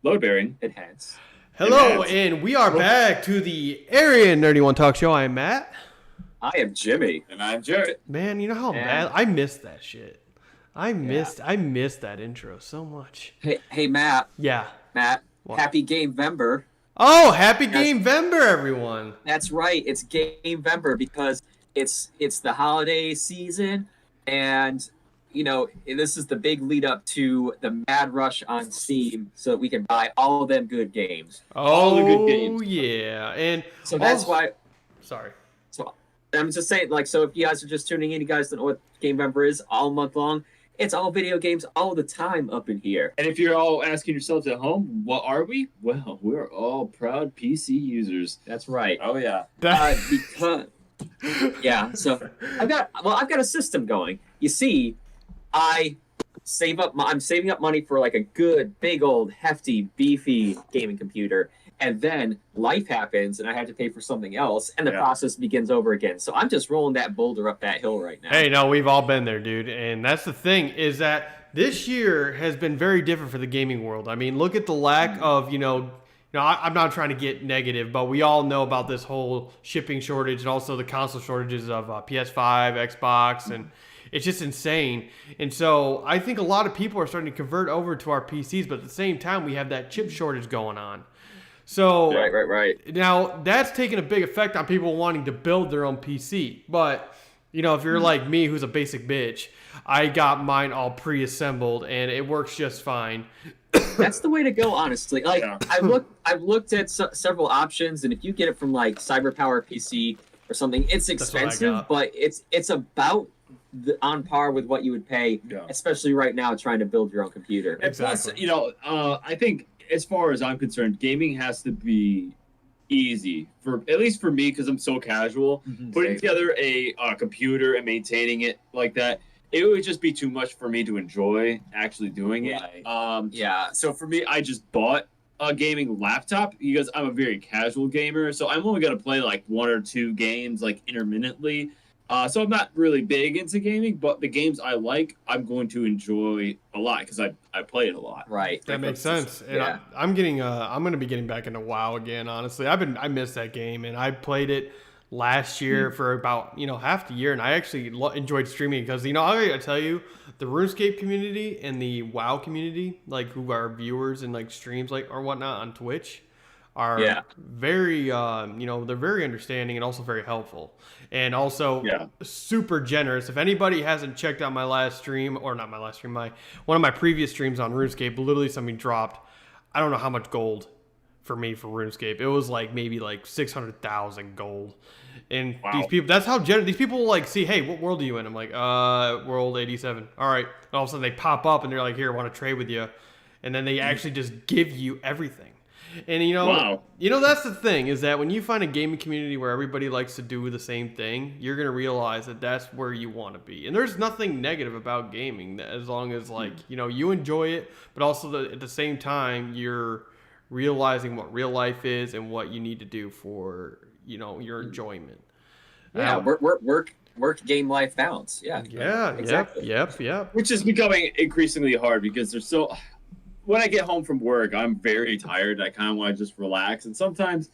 Load bearing. It has. Hello, and we are back to the Aryan Nerdy One Talk Show. I'm Matt. I am Jimmy. And I'm Jared. Man, you know how bad I missed that shit. I missed that intro so much. Hey, Matt. Yeah. Matt. What? Happy Gamevember. Oh, happy Gamevember, everyone. That's right. It's Gamevember because it's the holiday season, and this is the big lead up to the mad rush on Steam, so that we can buy all of them good games. All the good games. Yeah, and so that's why. Sorry. So I'm just saying, so if you guys are just tuning in, you guys don't know what Gamevember is all month long. It's all video games all the time up in here. And if you're all asking yourselves at home, what are we? Well, we're all proud PC users. That's right. Oh yeah. Because so I've got a system going. You see, I'm saving up money for like a good, big old, hefty, beefy gaming computer. And then life happens, and I have to pay for something else, and the process begins over again. So I'm just rolling that boulder up that hill right now. Hey, no, we've all been there, dude. And that's the thing, is that this year has been very different for the gaming world. I mean, look at the lack of, I'm not trying to get negative, but we all know about this whole shipping shortage and also the console shortages of PS5, Xbox, and it's just insane. And so I think a lot of people are starting to convert over to our PCs, but at the same time, we have that chip shortage going on. So right. Now that's taking a big effect on people wanting to build their own PC. But if you're like me, who's a basic bitch, I got mine all pre-assembled and it works just fine. That's the way to go, honestly. I've looked at several options, and if you get it from like CyberPower PC or something, it's expensive, but it's about on par with what you would pay, especially right now trying to build your own computer. Exactly. And plus, I think, as far as I'm concerned, gaming has to be easy at least for me, because I'm so casual. Putting together a computer and maintaining it like that, it would just be too much for me to enjoy actually doing it. So for me, I just bought a gaming laptop because I'm a very casual gamer. So I'm only going to play like one or two games like intermittently. So I'm not really big into gaming, but the games I like, I'm going to enjoy a lot because I play it a lot. Right. That makes sense. And I'm going to be getting back into WoW again. Honestly, I missed that game, and I played it last year for about half the year, and I actually enjoyed streaming because I gotta tell you, the RuneScape community and the WoW community, like who are viewers and like streams like or whatnot on Twitch, are very they're very understanding and also very helpful, and also super generous. If anybody hasn't checked out my last stream, or not my last stream, one of my previous streams on RuneScape, literally something dropped, I don't know how much gold for me for RuneScape. It was like maybe like 600,000 gold. And these people, that's how generous. These people will like see, hey, what world are you in? I'm like, world 87. All right. And all of a sudden they pop up and they're like, here, I want to trade with you. And then they actually just give you everything. And that's the thing, is that when you find a gaming community where everybody likes to do the same thing, you're going to realize that that's where you want to be. And there's nothing negative about gaming, as long as you enjoy it, but also at the same time, you're realizing what real life is and what you need to do for your enjoyment. Work game life balance. Exactly. Yep. Which is becoming increasingly hard because there's so. When I get home from work, I'm very tired. I kind of want to just relax, and sometimes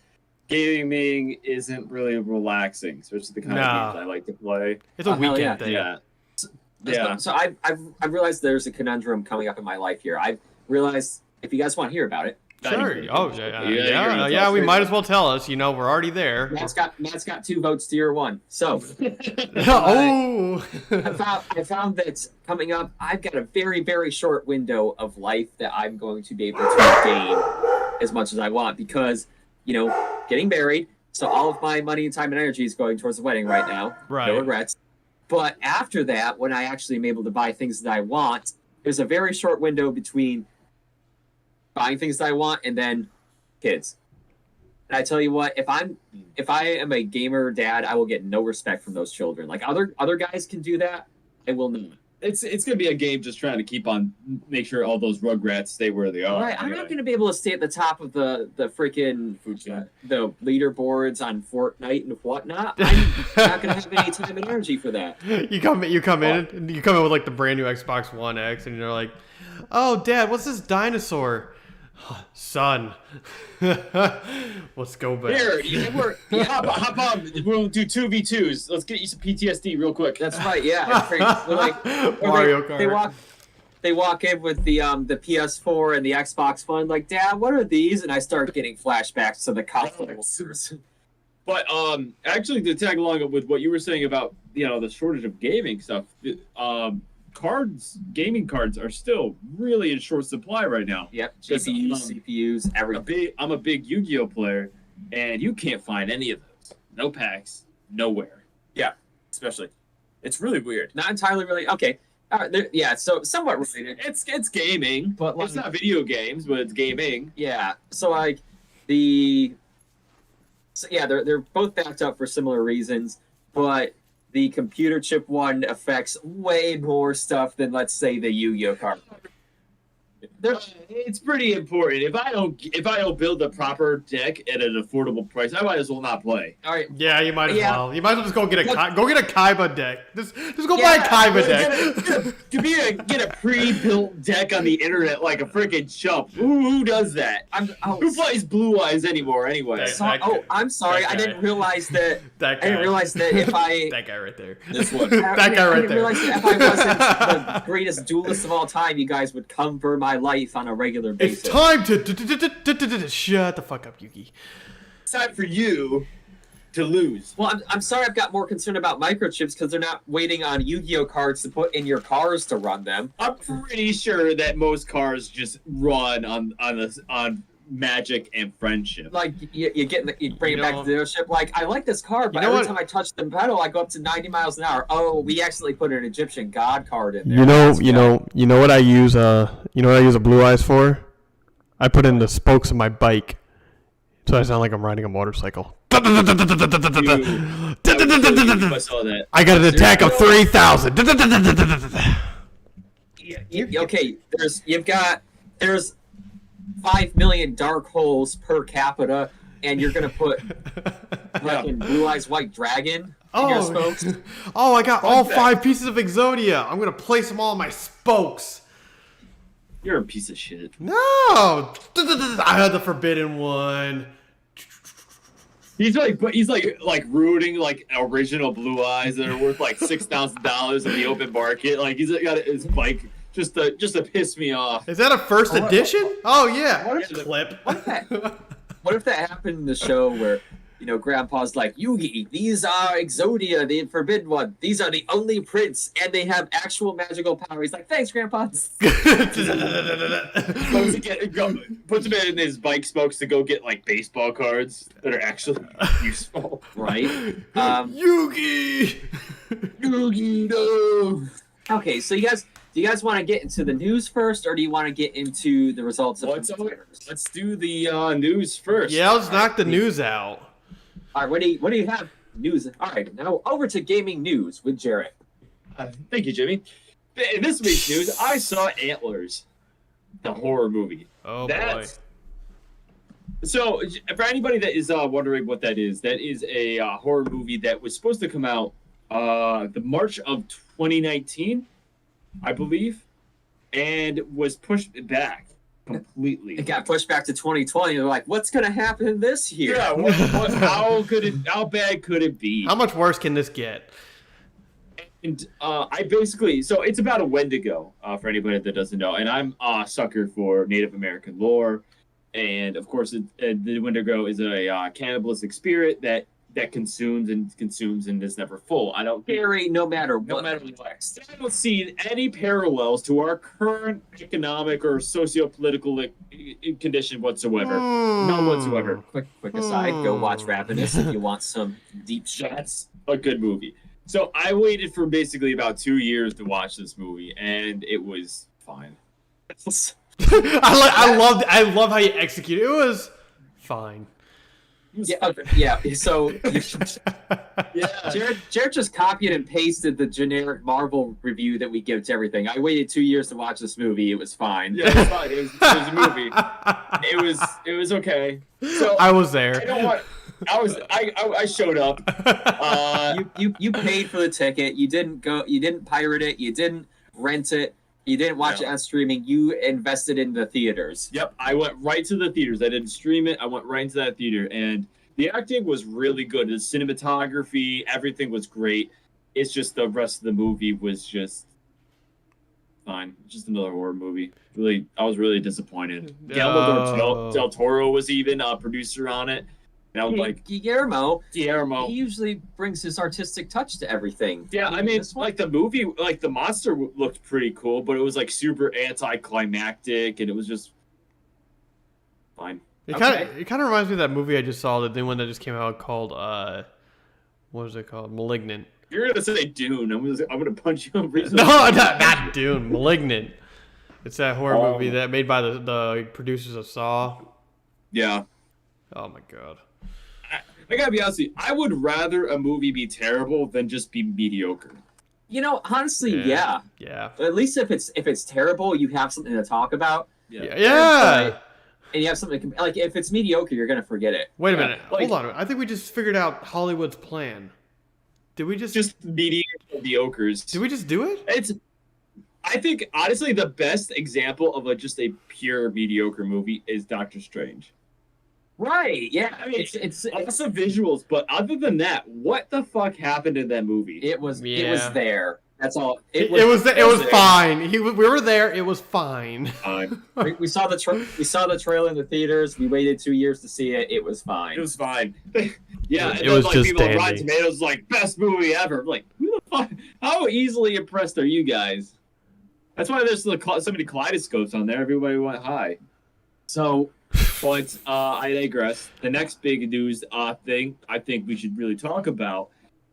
gaming isn't really relaxing, especially the kind of games I like to play. It's a weekend thing. So I've realized there's a conundrum coming up in my life here. I've realized, if you guys want to hear about it. Sure. We might as well tell us. We're already there. Matt's got 2 votes to your 1. So, I found that coming up, I've got a very, very short window of life that I'm going to be able to gain as much as I want because, getting married. So all of my money and time and energy is going towards the wedding right now. Right. No regrets. But after that, when I actually am able to buy things that I want, there's a very short window between buying things that I want and then kids. And I tell you what, if I am a gamer dad, I will get no respect from those children. Like other guys can do that, I will not. It's gonna be a game just trying to make sure all those Rugrats stay where they are. Right, I'm not gonna be able to stay at the top of the freaking the leaderboards on Fortnite and whatnot. I'm not gonna have any time and energy for that. You come in with like the brand new Xbox One X, and you're like, "Oh, Dad, what's this dinosaur?" Son. Let's go back. Hop on. We'll do 2v2s. Let's get you some PTSD real quick. That's right. Yeah. We're like, Mario Kart. They walk in with the PS4 and the Xbox One. Like, Dad, what are these? And I start getting flashbacks to the consoles. But actually, to tag along with what you were saying about the shortage of gaming stuff, gaming cards are still really in short supply right now. Yep, GPUs, CPUs, everything. I'm a big Yu-Gi-Oh player, and you can't find any of those. No packs, nowhere. Yeah, especially. It's really weird. Not entirely really. Okay. Yeah, so somewhat related. It's gaming, but it's not video games, but it's gaming. Yeah, so like they're both backed up for similar reasons, but the computer chip one affects way more stuff than, let's say, the Yu-Gi-Oh card. It's pretty important. If I don't build a proper deck at an affordable price, I might as well not play. All right. Yeah, you might as well. You might as well just go get a Kaiba deck. Just go buy a Kaiba deck. Get a pre-built deck on the internet like a freaking chump. Who does that? Who plays Blue Eyes anymore anyway? I'm sorry. I didn't realize that. I didn't realize that if I that guy right there. This one. That guy right there. I didn't realize that if I wasn't the greatest duelist of all time, you guys would come for my life on a regular basis. It's time to shut the fuck up, Yuki. It's time for you to lose. Well, I'm sorry I've got more concerned about microchips because they're not waiting on Yu-Gi-Oh cards to put in your cars to run them. I'm pretty sure that most cars just run on magic and friendship. Like you bring it back to the dealership. Like, I like this car, but every time I touch the pedal, I go up to 90 miles an hour. Oh, we accidentally put an Egyptian god card in there. You know what I use a Blue Eyes for? I put in the spokes of my bike, so I sound like I'm riding a motorcycle. I saw that. I got an attack of 3,000. Okay, there's 5 million dark holes per capita, and you're gonna put fucking Blue Eyes White Dragon in your spokes? Oh, I got all 5 pieces of Exodia. I'm gonna place them all in my spokes. You're a piece of shit. No, I had the forbidden one. He's like rooting like original Blue Eyes that are worth like $6,000 in the open market. Like he's got his bike just to piss me off. Is that a first edition? Oh yeah. Clip. What if that happened in the show where, Grandpa's like, Yugi, these are Exodia, the forbidden one. These are the only prints, and they have actual magical power. He's like, thanks, Grandpa. Puts him in his bike spokes to go get like baseball cards that are actually useful. Right? Yugi, no. Okay, so do you guys want to get into the news first, or do you want to get into the results of Let's do the news first. Yeah, let's knock the news out. All right, what do you have? News. All right, now over to gaming news with Jarrett. Thank you, Jimmy. In this week's news, I saw Antlers, the horror movie. Oh, boy. So, for anybody that is wondering what that is a horror movie that was supposed to come out the March of 2019, I believe, and was pushed back completely. It got pushed back to 2020. They're like, what's going to happen this year? Yeah, how bad could it be? How much worse can this get? And so it's about a Wendigo, for anybody that doesn't know. And I'm a sucker for Native American lore. And of course, the Wendigo is a cannibalistic spirit that consumes and is never full. I don't Scary no matter what. I don't see any parallels to our current economic or socio-political condition whatsoever. None whatsoever. Quick aside, go watch Ravenous if you want some deep shots. A good movie. So I waited for basically about 2 years to watch this movie, and it was fine. I love how you execute it. It was fine. Yeah. So Jared just copied and pasted the generic Marvel review that we give to everything. I waited 2 years to watch this movie. It was fine. Yeah, it was fine. It was a movie. It was okay. So I was there. I showed up. You paid for the ticket. You didn't pirate it. You didn't rent it. You didn't watch it on streaming. You invested in the theaters. Yep, I went right to the theaters. I didn't stream it. I went right into that theater, and the acting was really good. The cinematography, everything was great. It's just the rest of the movie was just fine. Just another horror movie. Really, I was really disappointed. Guillermo del Toro was even a producer on it. And I was like, Guillermo. He usually brings his artistic touch to everything. Yeah, I mean, like the movie, like the monster looked pretty cool, but it was like super anticlimactic, and it was just fine. It kind of reminds me of that movie I just saw, the new one that just came out called what was it called? Malignant. You're gonna say Dune. I'm gonna punch you. No, not Dune. Malignant. It's that horror movie that made by the producers of Saw. Yeah. Oh my god. I gotta be honest with you. I would rather a movie be terrible than just be mediocre. You know, honestly, yeah. At least if it's terrible, you have something to talk about. Yeah. And you have something to, like, if it's mediocre, you're gonna forget it. Wait a minute. Hold on. I think we just figured out Hollywood's plan. Did we just mediocres? Did we just do it? I think honestly the best example of just a pure mediocre movie is Doctor Strange. Right. Yeah. I mean, it's also visuals, but other than that, what the fuck happened in that movie? It was there. That's all. It was fine. We were there. It was fine. We saw the trailer in the theaters. We waited 2 years to see it. It was fine. It was fine. Yeah, it was just people on Rotten Tomatoes like best movie ever. I'm like, who the fuck? How easily impressed are you guys? That's why there's so many kaleidoscopes on there. Everybody went high. So, but I digress. The next big news thing I think we should really talk about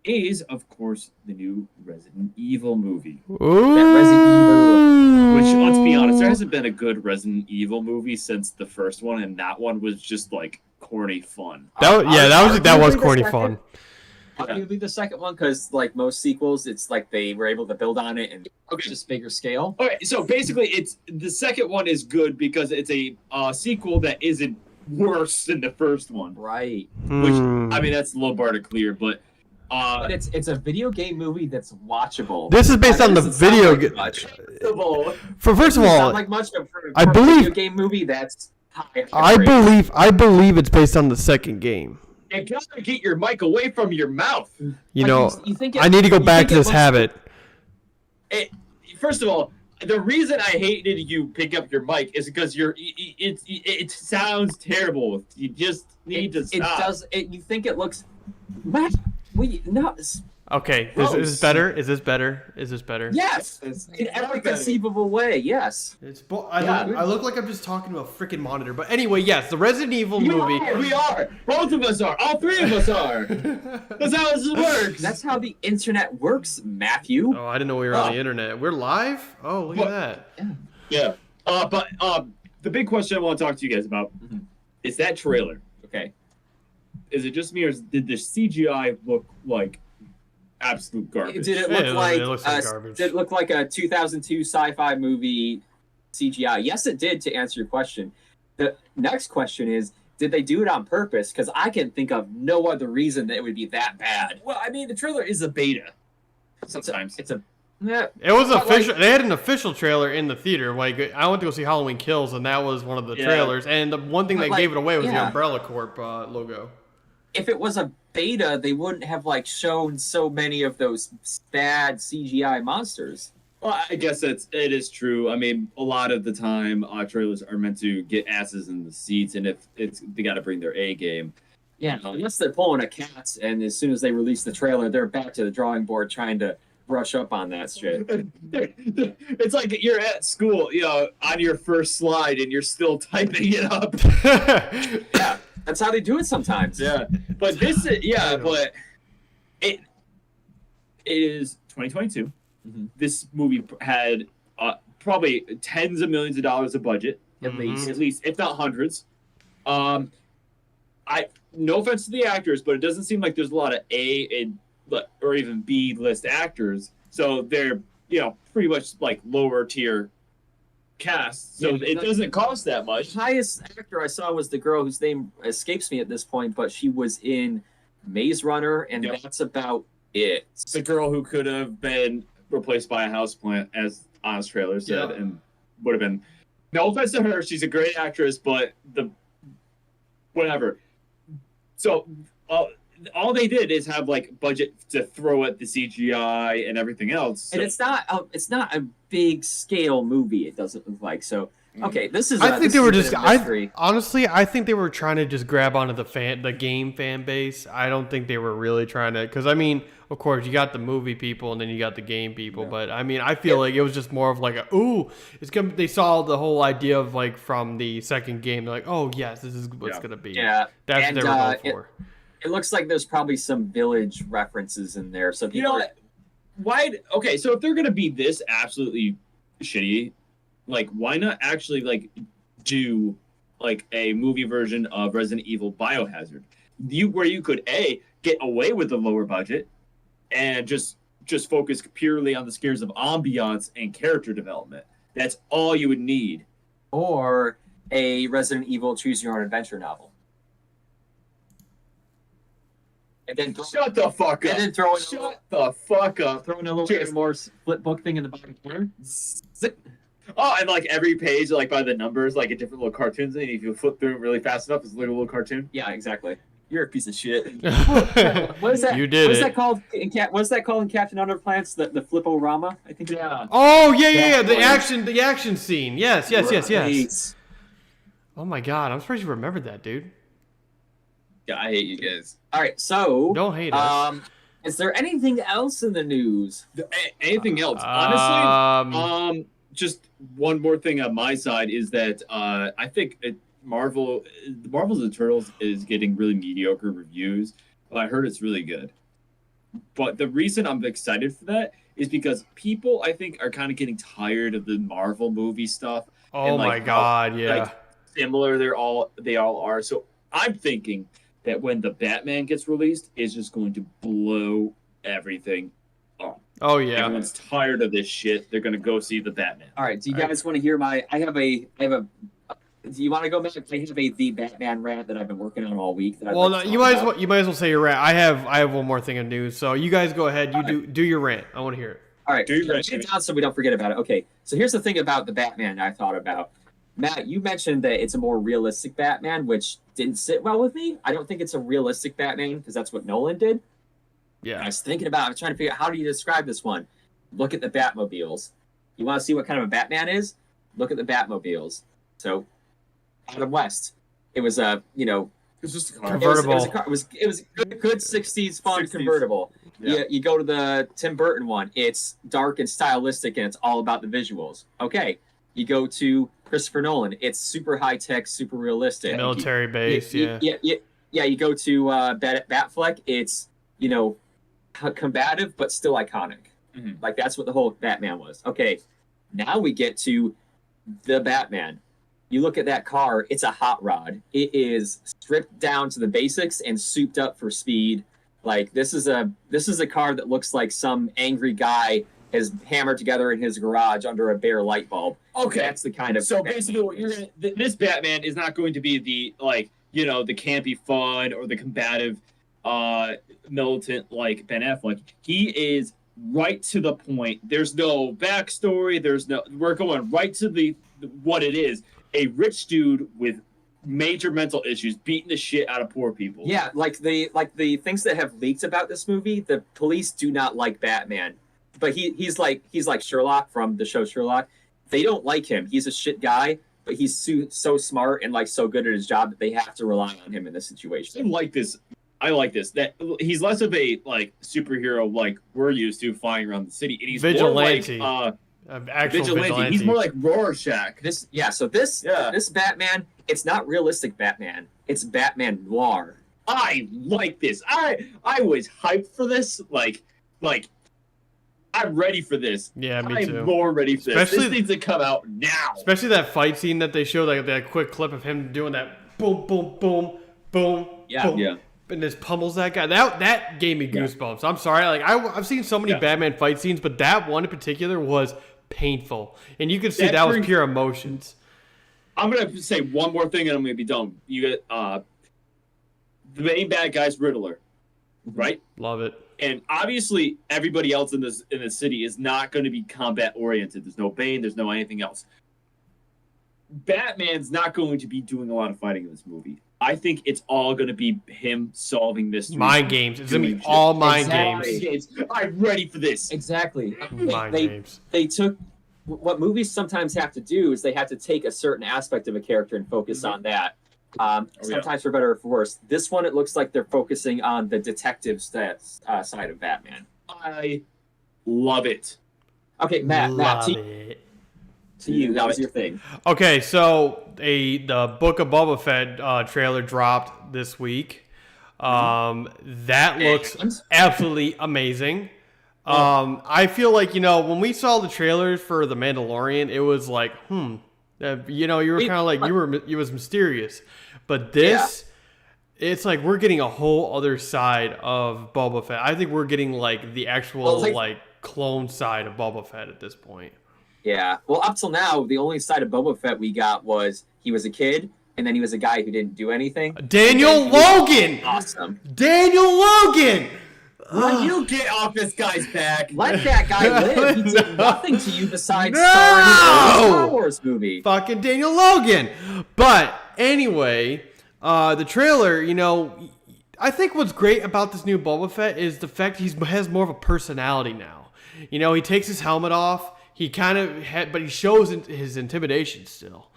is, of course, the new Resident Evil movie. Ooh. That Resident Evil, which, let's be honest, there hasn't been a good Resident Evil movie since the first one, and that one was just like corny fun. That was corny fun. Arguably the second one, because like most sequels, it's like they were able to build on it and just bigger scale. Okay, so basically, it's the second one is good because it's a sequel that isn't worse than the first one. Right. Which I mean, that's a low bar to clear, but it's a video game movie that's watchable. This is based on the video game. First of all, not like much, but for I a believe video game movie that's high. I believe it's based on the second game. You gotta get your mic away from your mouth. You know, I need to go back to this habit. First of all, the reason I hated you pick up your mic is because it sounds terrible. You just need to stop. It does. You think it looks. What? No. Okay, is this better? Is this better? Is this better? Yes, in every conceivable way. Yes. I look like I'm just talking to a freaking monitor. But anyway, yes, the Resident Evil movie. We are. Both of us are. All three of us are. That's how this works. That's how the internet works, Matthew. Oh, I didn't know we were on the internet. We're live? Oh, look at that. Yeah. But the big question I want to talk to you guys about is that trailer. Okay. Is it just me, or did the CGI look like absolute garbage? Did it look like garbage? Did it look like a 2002 sci-fi movie CGI? Yes, it did, to answer your question. The next question is, did they do it on purpose? Because I can think of no other reason that it would be that bad. Well, I mean, the trailer is a beta. Sometimes. It's a... It was official. They had an official trailer in the theater. Like, I went to go see Halloween Kills, and that was one of the trailers. And the one thing that gave it away was the Umbrella Corp logo. If it was a beta, they wouldn't have shown so many of those bad CGI monsters. Well, I guess it is true. I mean, a lot of the time, trailers are meant to get asses in the seats, and if they got to bring their A game. Yeah, unless they're pulling a Cats, and as soon as they release the trailer, they're back to the drawing board trying to brush up on that shit. It's like you're at school, on your first slide, and you're still typing it up. Yeah. That's how they do it sometimes. Yeah, but this is but it is 2022. Mm-hmm. This movie had probably tens of millions of dollars of budget, at least, if not hundreds. No offense to the actors, but it doesn't seem like there's a lot of A or even B list actors, so they're pretty much like lower tier cast, so it doesn't cost that much. The highest actor I saw was the girl whose name escapes me at this point, but she was in Maze Runner, and that's about it. The girl who could have been replaced by a houseplant as honest trailer said, and would have been. No offense to her, she's a great actress, but whatever. So all they did is have like budget to throw at the CGI and everything else. So. And it's not a big scale movie. It doesn't look like so. Okay, this is. I think they were just. Honestly, I think they were trying to just grab onto the game fan base. I don't think they were really trying to. Because I mean, of course, you got the movie people and then you got the game people. Yeah. But I mean, I feel like it was just more of like it's gonna. They saw the whole idea of like from the second game. They're like, oh yes, this is what's gonna be. Yeah, that's what they were going for. It looks like there's probably some Village references in there. So you know, why? Okay, so if they're gonna be this absolutely shitty. Like, why not actually, like, do, like, a movie version of Resident Evil Biohazard? Where you could, A, get away with the lower budget and just focus purely on the scares of ambiance and character development. That's all you would need. Or a Resident Evil Choose Your Own Adventure novel. And then shut the fuck up. And then throw in a little bit more flip book thing in the bottom corner. Oh, and like every page, like by the numbers, like a different little cartoons, and if you flip through it really fast enough, it's a little cartoon. Yeah, exactly. You're a piece of shit. What is that? You did What's that called? What's that called in Captain Underpants? The Flip-O-Rama, I think. Yeah. Oh yeah. The action scene. Yes. Oh my god, I'm surprised you remembered that, dude. Yeah, I hate you guys. All right, so don't hate us. Is there anything else in the news? Anything else? Honestly, just one more thing on my side is that I think Marvel's The Turtles is getting really mediocre reviews, but I heard it's really good. But the reason I'm excited for that is because people, I think, are kind of getting tired of the Marvel movie stuff. Oh and, my god, yeah. Like, similar they all are. So I'm thinking that when the Batman gets released, it's just going to blow everything up. Oh yeah. Everyone's tired of this shit. They're gonna go see the Batman. All right. Do you guys want to hear my? I have a. Do you want to go back? I have the Batman rant that I've been working on all week. You might as well say your rant. I have one more thing of news. So you guys go ahead. You do your rant. I want to hear it. All right. Do your rant. Get it down so we don't forget about it. Okay. So here's the thing about the Batman I thought about. Matt, you mentioned that it's a more realistic Batman, which didn't sit well with me. I don't think it's a realistic Batman because that's what Nolan did. Yeah. I was trying to figure out how do you describe this one. Look at the Batmobiles. You want to see what kind of a Batman is? Look at the Batmobiles. So, Adam West. It was a, it's just a car. Convertible. It was good 60s fun 60s. Convertible. Yeah. You go to the Tim Burton one. It's dark and stylistic, and it's all about the visuals. Okay. You go to Christopher Nolan. It's super high tech, super realistic. Military base. Yeah. You go to Batfleck. It's combative but still iconic. Mm-hmm. Like that's what the whole Batman was. Okay, now we get to the Batman. You look at that car, it's a hot rod. It is stripped down to the basics and souped up for speed. Like this is a car that looks like some angry guy has hammered together in his garage under a bare light bulb. Okay, that's the kind of. So basically, what this Batman is not going to be the the campy fun or the combative, militant like Ben Affleck. He is right to the point. There's no backstory. We're going right to what it is. A rich dude with major mental issues beating the shit out of poor people. Yeah, like the things that have leaked about this movie, the police do not like Batman. But he's like Sherlock from the show Sherlock. They don't like him. He's a shit guy, but he's so smart and like so good at his job that they have to rely on him in this situation. I like this. That he's less of a like superhero like we're used to flying around the city. And he's vigilante. More like actual vigilante. He's more like Rorschach. This Batman, it's not realistic Batman. It's Batman Noir. I like this. I was hyped for this. Like I'm ready for this. Yeah, me too. I'm more ready for this. This needs to come out now. Especially that fight scene that they showed, like that quick clip of him doing that boom, boom, boom, boom. Yeah, boom, yeah. And just pummels that guy. That gave me goosebumps. I'm sorry. Like I've seen so many Batman fight scenes, but that one in particular was painful, and you could see that was pure emotions. I'm gonna say one more thing, and I'm gonna be done. You get the main bad guy's Riddler, right? Love it. And obviously, everybody else in the city is not going to be combat oriented. There's no Bane. There's no anything else. Batman's not going to be doing a lot of fighting in this movie. I think it's all going to be him solving mysteries. Mind games. It's going to be all mind games. I'm ready for this. Exactly. Mind games. They took what movies sometimes have to do is they have to take a certain aspect of a character and focus on that. Sometimes for better or for worse. This one, it looks like they're focusing on the detective side of Batman. I love it. Okay, Matt, to you, that was your thing. Okay, so the Book of Boba Fett trailer dropped this week. That looks absolutely amazing. I feel like, when we saw the trailers for The Mandalorian, it was like, you were kind of like, it was mysterious. But this, it's like we're getting a whole other side of Boba Fett. I think we're getting like the actual clone side of Boba Fett at this point. Yeah. Well, up till now, the only side of Boba Fett we got was he was a kid, and then he was a guy who didn't do anything. Daniel Logan! Awesome. Daniel Logan! Will you get off this guy's back? Let that guy live. He did nothing to you besides starring in a Star Wars movie. Fucking Daniel Logan. But anyway, the trailer, I think what's great about this new Boba Fett is the fact he has more of a personality now. He takes his helmet off. He but he shows his intimidation still.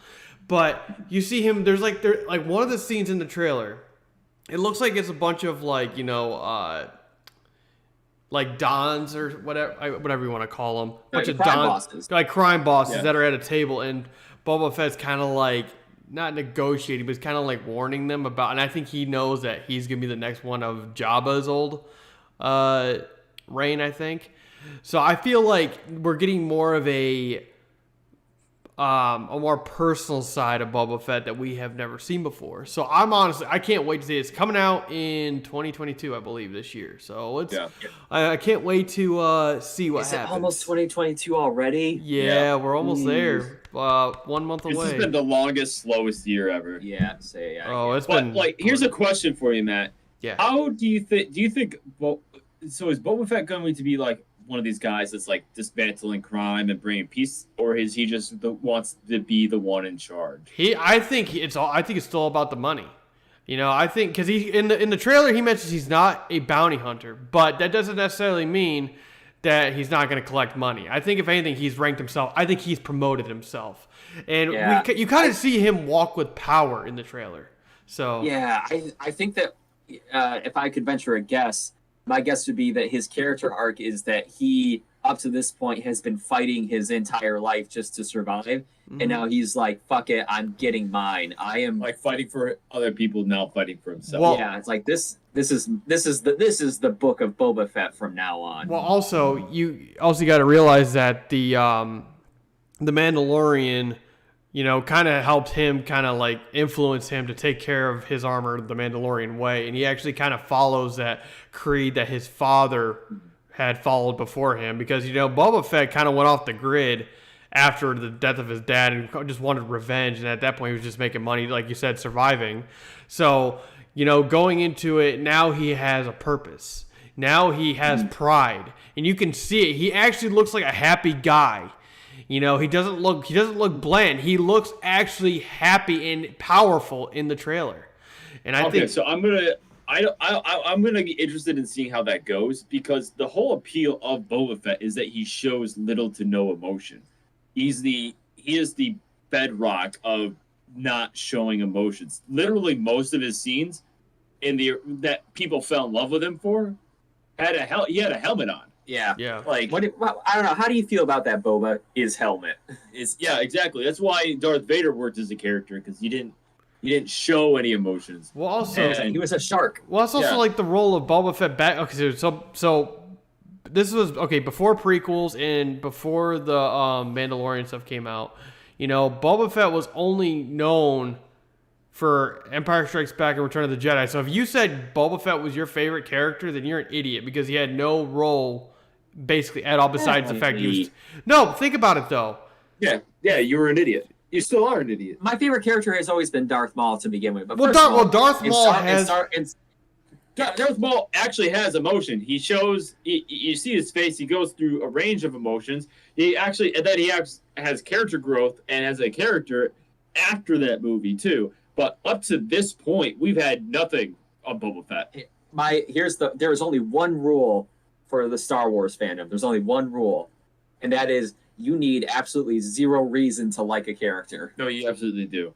But you see him. There's like one of the scenes in the trailer. It looks like it's a bunch of like Dons or whatever you want to call them. Bunch of crime Dons, bosses. like crime bosses that are at a table, and Boba Fett's kind of like not negotiating, but he's kind of like warning them about. And I think he knows that he's gonna be the next one of Jabba's old reign, I think. So I feel like we're getting more of a more personal side of Boba Fett that we have never seen before. So I can't wait to see it. It's coming out in 2022, I believe, this year. So I can't wait to see what happens. Is it almost 2022 already? Yeah, we're almost there. 1 month away. This has been the longest, slowest year ever. Yeah. Here's a question for you, Matt. Yeah. How do you think? So is Boba Fett going to be like one of these guys that's like dismantling crime and bringing peace, or is he just wants to be the one in charge? I think it's still about the money. I think because he in the trailer he mentions he's not a bounty hunter, but that doesn't necessarily mean that he's not going to collect money. I think if anything, he's ranked himself. I think he's promoted himself, and you kind of see him walk with power in the trailer. So yeah, I think that if I could venture a guess. My guess would be that his character arc is that he, up to this point, has been fighting his entire life just to survive, and now he's like, "Fuck it, I'm getting mine. I am like fighting for other people, now fighting for himself." Well, yeah, it's like this is the book of Boba Fett from now on. Well, also you got to realize that the Mandalorian, kind of helped him, kind of like influence him to take care of his armor the Mandalorian way. And he actually kind of follows that creed that his father had followed before him. Because, Boba Fett kind of went off the grid after the death of his dad and just wanted revenge. And at that point, he was just making money, like you said, surviving. So, going into it, now he has a purpose. Now he has pride. And you can see it. He actually looks like a happy guy. He doesn't look bland. He looks actually happy and powerful in the trailer. And I think so. I'm gonna be interested in seeing how that goes, because the whole appeal of Boba Fett is that he shows little to no emotion. He is the bedrock of not showing emotions. Literally, most of his scenes that people fell in love with him for he had a helmet on. Yeah. Like, I don't know. How do you feel about that Boba is helmet? Yeah, exactly. That's why Darth Vader worked as a character, because he didn't show any emotions. Well, also he was a shark. Well, it's also like the role of Boba Fett back. Okay, so this was before prequels and before the Mandalorian stuff came out. Boba Fett was only known for Empire Strikes Back and Return of the Jedi. So if you said Boba Fett was your favorite character, then you're an idiot, because he had no role basically at all besides the fact he was... No, think about it though. Yeah, you were an idiot. You still are an idiot. My favorite character has always been Darth Maul to begin with. But Darth Maul has... Darth Maul actually has emotion. He shows, you see his face. He goes through a range of emotions. And then he has character growth and as a character after that movie too. But up to this point, we've had nothing on Boba Fett. There is only one rule for the Star Wars fandom. There's only one rule, and that is you need absolutely zero reason to like a character. No, you absolutely do.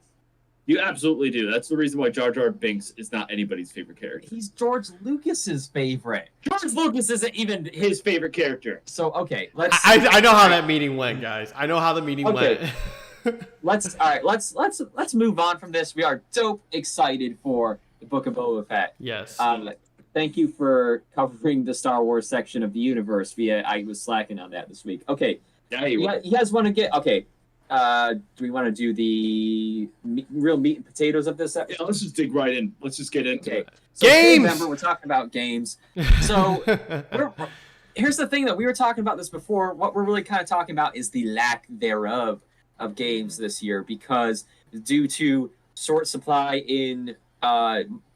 You absolutely do. That's the reason why Jar Jar Binks is not anybody's favorite character. He's George Lucas's favorite. George Lucas isn't even his favorite character. So okay, let's. I know how that meeting went, guys. I know how the meeting went. Let's move on from this. We are dope excited for the Book of Boba Fett. Yes. Thank you for covering the Star Wars section of the universe. I was slacking on that this week. Okay. Yeah, you guys want to get okay? Do we want to do the real meat and potatoes of this episode? Yeah, let's just dig right in. Let's just get into it. So games. Remember, we're talking about games. So here's the thing that we were talking about this before. What we're really kind of talking about is the lack thereof of games this year, because due to short supply in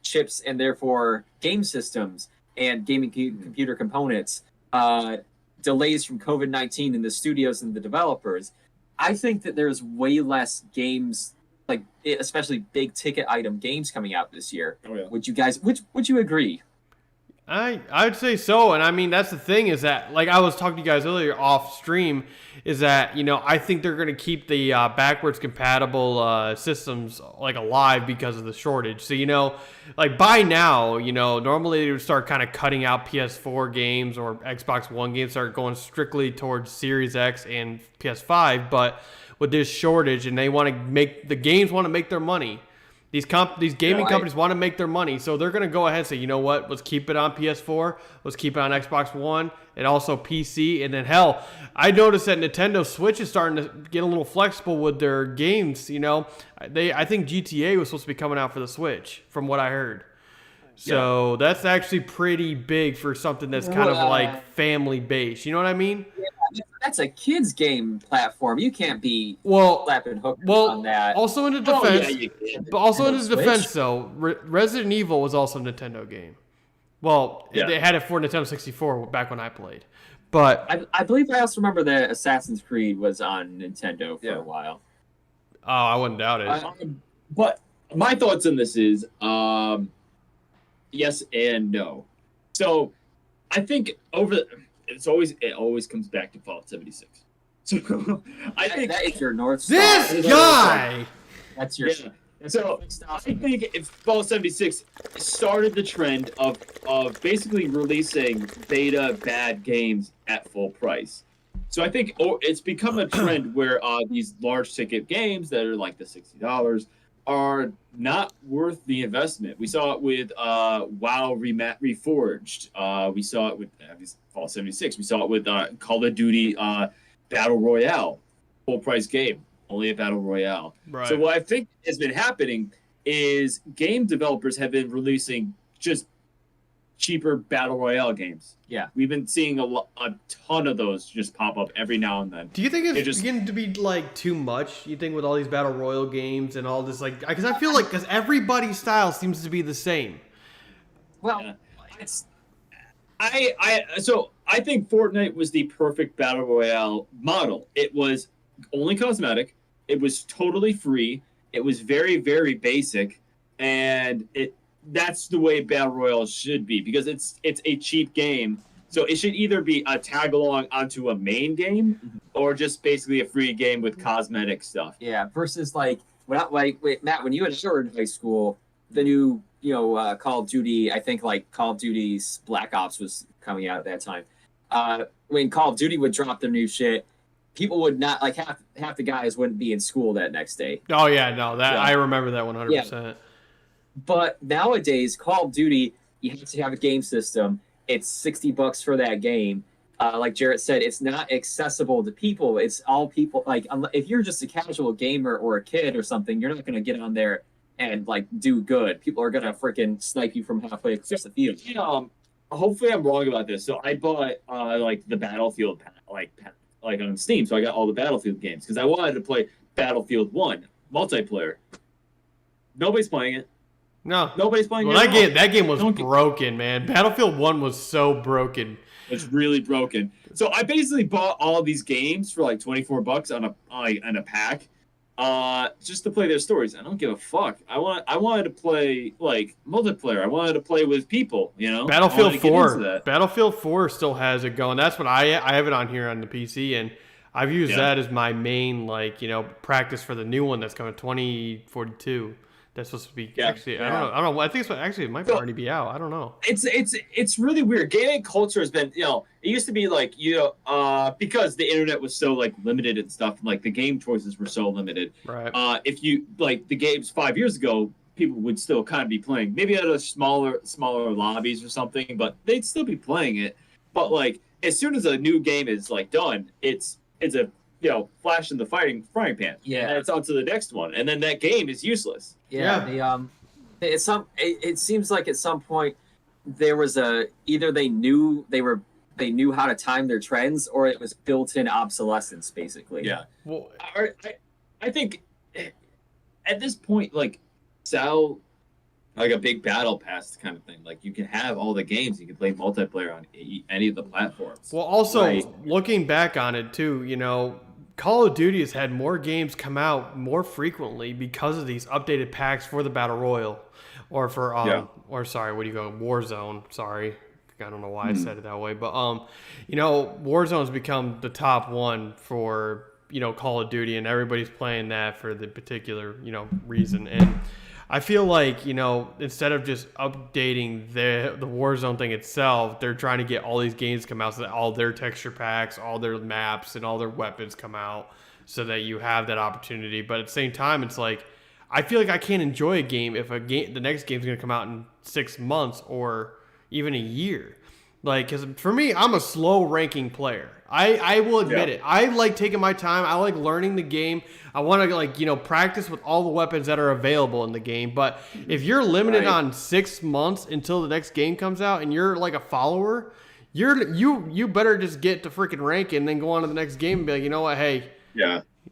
chips and therefore game systems and gaming computer components, delays from COVID-19 in the studios and the developers, I think that there's way less games, like especially big ticket item games coming out this year. Oh, yeah. Would you agree? I'd say so, and I mean that's the thing is that, like I was talking to you guys earlier off stream, is that I think they're going to keep the backwards compatible systems like alive because of the shortage. So like by now, normally they would start kind of cutting out PS4 games or Xbox One games, start going strictly towards Series X and PS5. But with this shortage, and they want to make their money. These gaming companies want to make their money, so they're going to go ahead and say, you know what, let's keep it on PS4, let's keep it on Xbox One, and also PC, and then hell, I noticed that Nintendo Switch is starting to get a little flexible with their games. I think GTA was supposed to be coming out for the Switch, from what I heard. So that's actually pretty big for something that's kind of like family based. You know what I mean? Yeah, that's a kids game platform. You can't be slapping hookers on that. Also in the defense, though, Resident Evil was also a Nintendo game. Well, they had it for Nintendo 64 back when I played. But I believe I also remember that Assassin's Creed was on Nintendo for a while. Oh, I wouldn't doubt it. But my thoughts on this is yes and no. So I think it always comes back to Fallout 76. So I think that is your North Star. This guy. That's your. Yeah. So I think if Fallout 76 started the trend of basically releasing beta bad games at full price. So I think it's become a trend where these large ticket games that are like the $60 are not worth the investment. We saw it with WoW Reforged. We saw it with Fallout 76. We saw it with Call of Duty Battle Royale, full price game, only a Battle Royale. Right. So what I think has been happening is game developers have been releasing just cheaper Battle Royale games. Yeah. We've been seeing a ton of those just pop up every now and then. Do you think it's beginning to be like too much? You think with all these Battle Royale games and all this, like, because I feel like because everybody's style seems to be the same. Well, I think Fortnite was the perfect Battle Royale model. It was only cosmetic. It was totally free. It was very, very basic, and that's the way Battle Royale should be, because it's a cheap game. So it should either be a tag along onto a main game or just basically a free game with cosmetic stuff. Yeah, versus Matt, when you were in high school, the new Call of Duty, I think Call of Duty's Black Ops was coming out at that time. When Call of Duty would drop their new shit, people would not half the guys wouldn't be in school that next day. Oh yeah, no, I remember that 100%. Yeah. But nowadays, Call of Duty, you have to have a game system. It's $60 for that game. Like Jarrett said, it's not accessible to people. It's all people. Like, if you're just a casual gamer or a kid or something, you're not going to get on there and do good. People are going to freaking snipe you from halfway across the field. Hopefully I'm wrong about this. So I bought the Battlefield on Steam. So I got all the Battlefield games because I wanted to play Battlefield 1 multiplayer. Nobody's playing it. No. Nobody's playing Well, it. that game was broken, man. Battlefield 1 was so broken. It's really broken. So I basically bought all these games for like $24 on a pack, just to play their stories. I don't give a fuck. I wanted to play like multiplayer. I wanted to play with people. You know, Battlefield 4. Battlefield 4 still has it going. That's what I have it on here on the PC, and I've used that as my main practice for the new one that's coming 2042. That's supposed to be actually. Yeah. I don't know. I think it might already be out. I don't know. It's really weird. Gaming culture has been, it used to be like, because the internet was so like limited and stuff, like the game choices were so limited. Right. If you like the games 5 years ago, people would still kind of be playing, maybe at a smaller lobbies or something, but they'd still be playing it. But like as soon as a new game is like done, it's a flash in the frying pan. Yeah. And it's on to the next one, and then that game is useless. Yeah. It seems like at some point there was either they knew how to time their trends, or it was built-in obsolescence, basically. Yeah. Well, I think at this point, like, sell like a big battle pass kind of thing. Like, you can have all the games. You can play multiplayer on any of the platforms. Well, also looking back on it too, Call of Duty has had more games come out more frequently because of these updated packs for the Battle Royale, or for Warzone. Sorry, I don't know why I said it that way, but Warzone's become the top one for Call of Duty, and everybody's playing that for the particular reason. And I feel like instead of just updating the Warzone thing itself, they're trying to get all these games to come out so that all their texture packs, all their maps, and all their weapons come out, so that you have that opportunity. But at the same time, it's like I feel like I can't enjoy a game if the next game's going to come out in 6 months or even a year. Like, because for me, I'm a slow ranking player. I will admit it. I like taking my time. I like learning the game. I want to practice with all the weapons that are available in the game. But if you're limited on 6 months until the next game comes out, and you're like a follower, you better just get to freaking rank and then go on to the next game and be like, you know what, hey,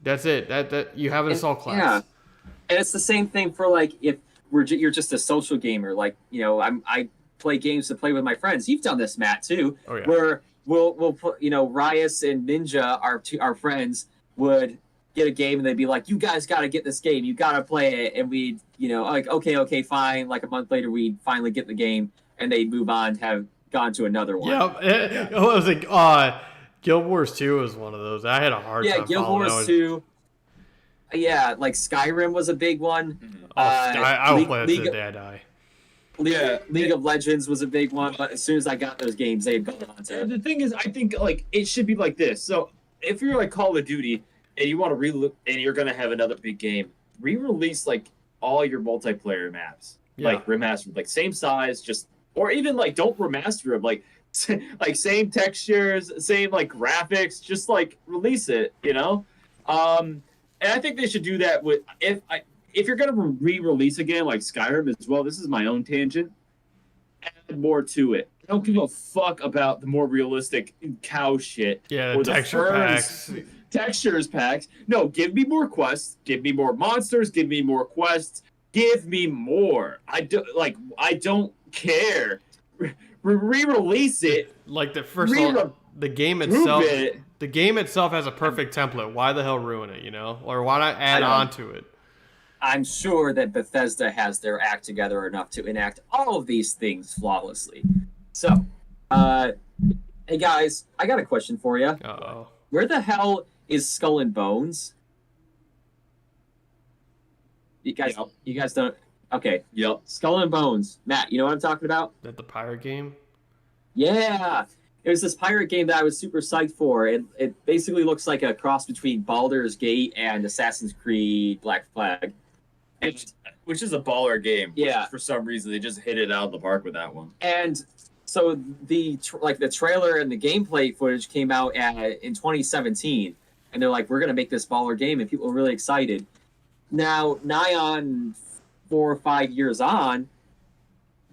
that's it. That you have an assault class. Yeah, and it's the same thing for like if you're just a social gamer. Like I play games to play with my friends. You've done this, Matt, too. Oh, yeah. Where we'll put Rias and Ninja, our friends, would get a game and they'd be like, you guys got to get this game, you got to play it, and we'd like okay fine. Like a month later we'd finally get the game and they'd move on, have gone to another one. It was like Guild Wars 2 was one of those. I had a hard time Guild Wars 2. Yeah, like Skyrim was a big one. I will play that to the day I die. League of Legends was a big one, but as soon as I got those games, they had gone on to it. The thing is, I think like it should be like this. So if you're like Call of Duty and you want to and you're gonna have another big game, re-release like all your multiplayer maps, like remastered, like same size, or even like don't remaster them, like same textures, same like graphics, just like release it, And I think they should do that with if you're going to re-release a game like Skyrim as well, this is my own tangent, add more to it. I don't give a fuck about the more realistic cow shit. Yeah, or the texture packs. Textures packs. No, give me more quests. Give me more monsters. Give me more quests. Give me more. I don't care. Re-release it. Like the first the game itself. The game itself has a perfect template. Why the hell ruin it? Or why not add on to it? I'm sure that Bethesda has their act together enough to enact all of these things flawlessly. So, hey guys, I got a question for you. Uh-oh. Where the hell is Skull and Bones? You guys don't... Okay. Yep. Skull and Bones. Matt, you know what I'm talking about? That the pirate game? Yeah! It was this pirate game that I was super psyched for. It basically looks like a cross between Baldur's Gate and Assassin's Creed Black Flag. Which is a baller game. Yeah. For some reason, they just hit it out of the park with that one. And so the trailer and the gameplay footage came out in 2017, and they're like, we're gonna make this baller game, and people are really excited. Now, nigh on 4 or 5 years on,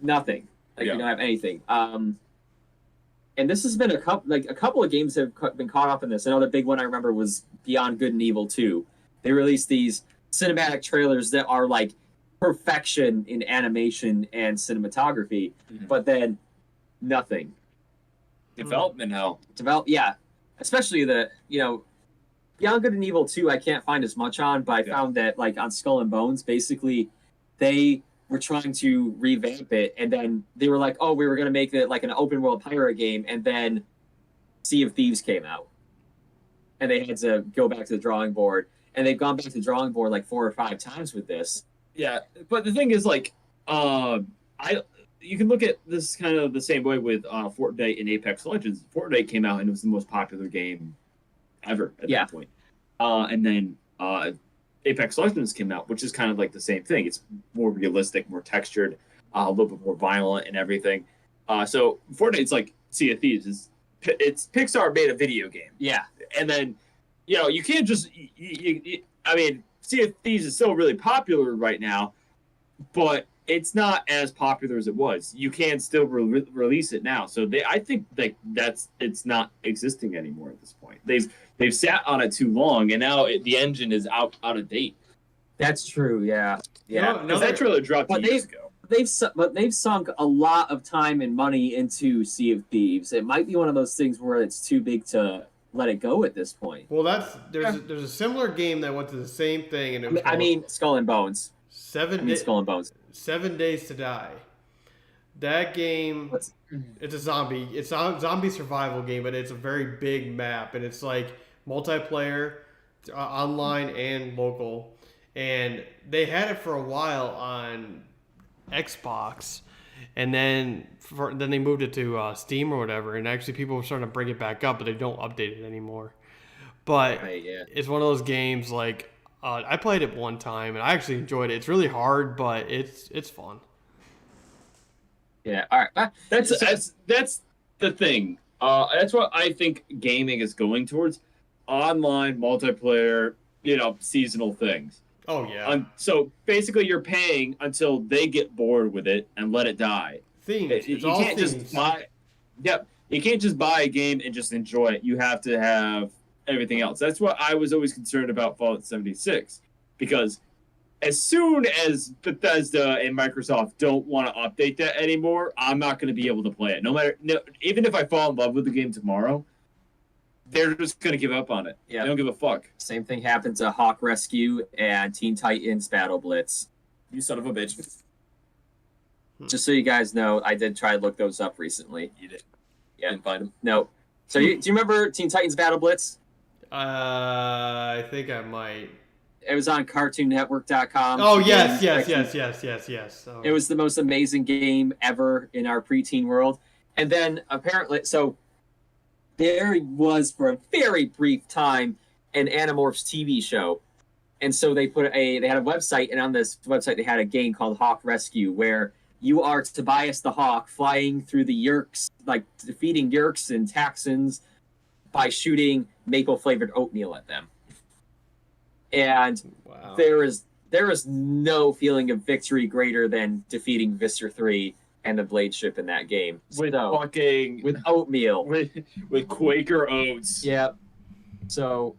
nothing. You don't have anything. And this has been a couple of games have been caught up in this. Another big one I remember was Beyond Good and Evil 2. They released these cinematic trailers that are like perfection in animation and cinematography, but then nothing. Development hell. Especially Beyond Good and Evil 2 I can't find as much on, but I found that like on Skull and Bones, basically they were trying to revamp it, and then they were like, oh, we were gonna make it like an open world pirate game, and then Sea of Thieves came out. And they had to go back to the drawing board. And they've gone back to the drawing board like 4 or 5 times with this. Yeah, but the thing is, like, you can look at this kind of the same way with Fortnite and Apex Legends. Fortnite came out and it was the most popular game ever at that point. And then Apex Legends came out, which is kind of like the same thing. It's more realistic, more textured, a little bit more violent and everything. So Fortnite's like Sea of Thieves. It's Pixar made a video game. Yeah. And then, you can't just... I mean, Sea of Thieves is still really popular right now, but it's not as popular as it was. You can still release it now. So I think it's not existing anymore at this point. They've sat on it too long, and now the engine is out of date. That's true, yeah. Because that trailer dropped years ago. They've sunk a lot of time and money into Sea of Thieves. It might be one of those things where it's too big to let it go at this point. Well, there's a similar game that went to the same thing, and it was Skull and Bones. Skull and Bones. 7 Days to Die. That game, it's a zombie survival game, but it's a very big map, and it's like multiplayer, online and local. And they had it for a while on Xbox, and then they moved it to Steam or whatever, and actually people were starting to bring it back up, but they don't update it anymore. But it's one of those games like I played it one time and I actually enjoyed it. It's really hard, but it's fun. Yeah, all right. That's the thing. That's what I think gaming is going towards: online multiplayer, seasonal things. Oh yeah. So basically, you're paying until they get bored with it and let it die. Themes. You can't just buy. Yep. You can't just buy a game and just enjoy it. You have to have everything else. That's what I was always concerned about Fallout 76, because as soon as Bethesda and Microsoft don't want to update that anymore, I'm not going to be able to play it. Even if I fall in love with the game tomorrow, they're just going to give up on it. Yeah. They don't give a fuck. Same thing happened to Hawk Rescue and Teen Titans Battle Blitz. You son of a bitch. Just so you guys know, I did try to look those up recently. You did? Yeah. Didn't find them? No. So do you remember Teen Titans Battle Blitz? I think I might. It was on CartoonNetwork.com. Oh, yes. Oh. It was the most amazing game ever in our preteen world. And then apparently, so there was for a very brief time an Animorphs TV show. And so they had a website, and on this website they had a game called Hawk Rescue, where you are Tobias the Hawk flying through the Yerks, like defeating Yerks and Taxons by shooting maple-flavored oatmeal at them. And there is no feeling of victory greater than defeating Visser 3 and the Blade ship in that game. With oatmeal. With Quaker Oats. Yeah. So,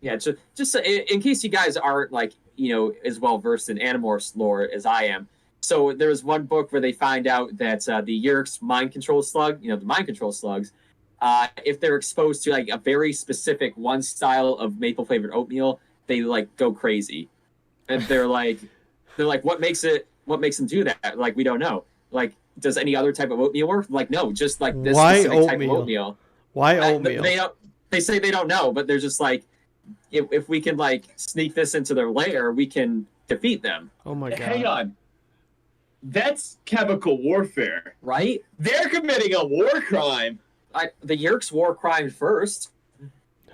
yeah, just in case you guys aren't as well versed in Animorphs lore as I am. So there was one book where they find out that the Yerks mind control slug, the mind control slugs, if they're exposed to a very specific one style of maple flavored oatmeal, they go crazy, and they're like, what makes them do that? We don't know. Does any other type of oatmeal work? No, just this specific type of oatmeal. Why oatmeal? They say they don't know, but they're just if we can sneak this into their lair, we can defeat them. Oh my god! Hang on. That's chemical warfare, right? They're committing a war crime. The Yerks war crime first.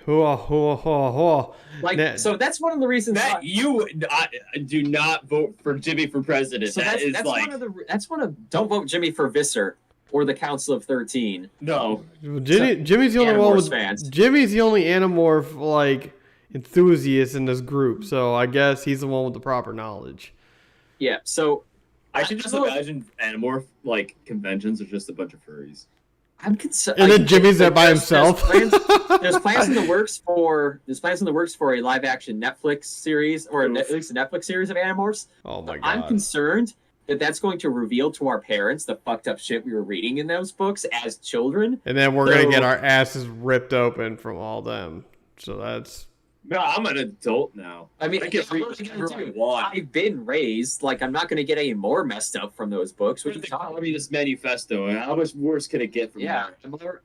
So that's one of the reasons that you do not vote for Jimmy for president. So don't vote Jimmy for Visser or the Council of 13. No, Jimmy's the only one with fans. Jimmy's the only Animorph enthusiast in this group, so I guess he's the one with the proper knowledge. Yeah. So I should just imagine Animorph conventions are just a bunch of furries. I'm concerned. And then Jimmy's there by himself. There's plans in the works for a live action Netflix series, or at least a Netflix series of Animorphs. Oh my god. I'm concerned that that's going to reveal to our parents the fucked up shit we were reading in those books as children. And then we're gonna get our asses ripped open from all them. So that's. No, I'm an adult now. I mean, I can read whatever I want. I've been raised like I'm not going to get any more messed up from those books. What the Communist Manifesto? How much worse can it get from that?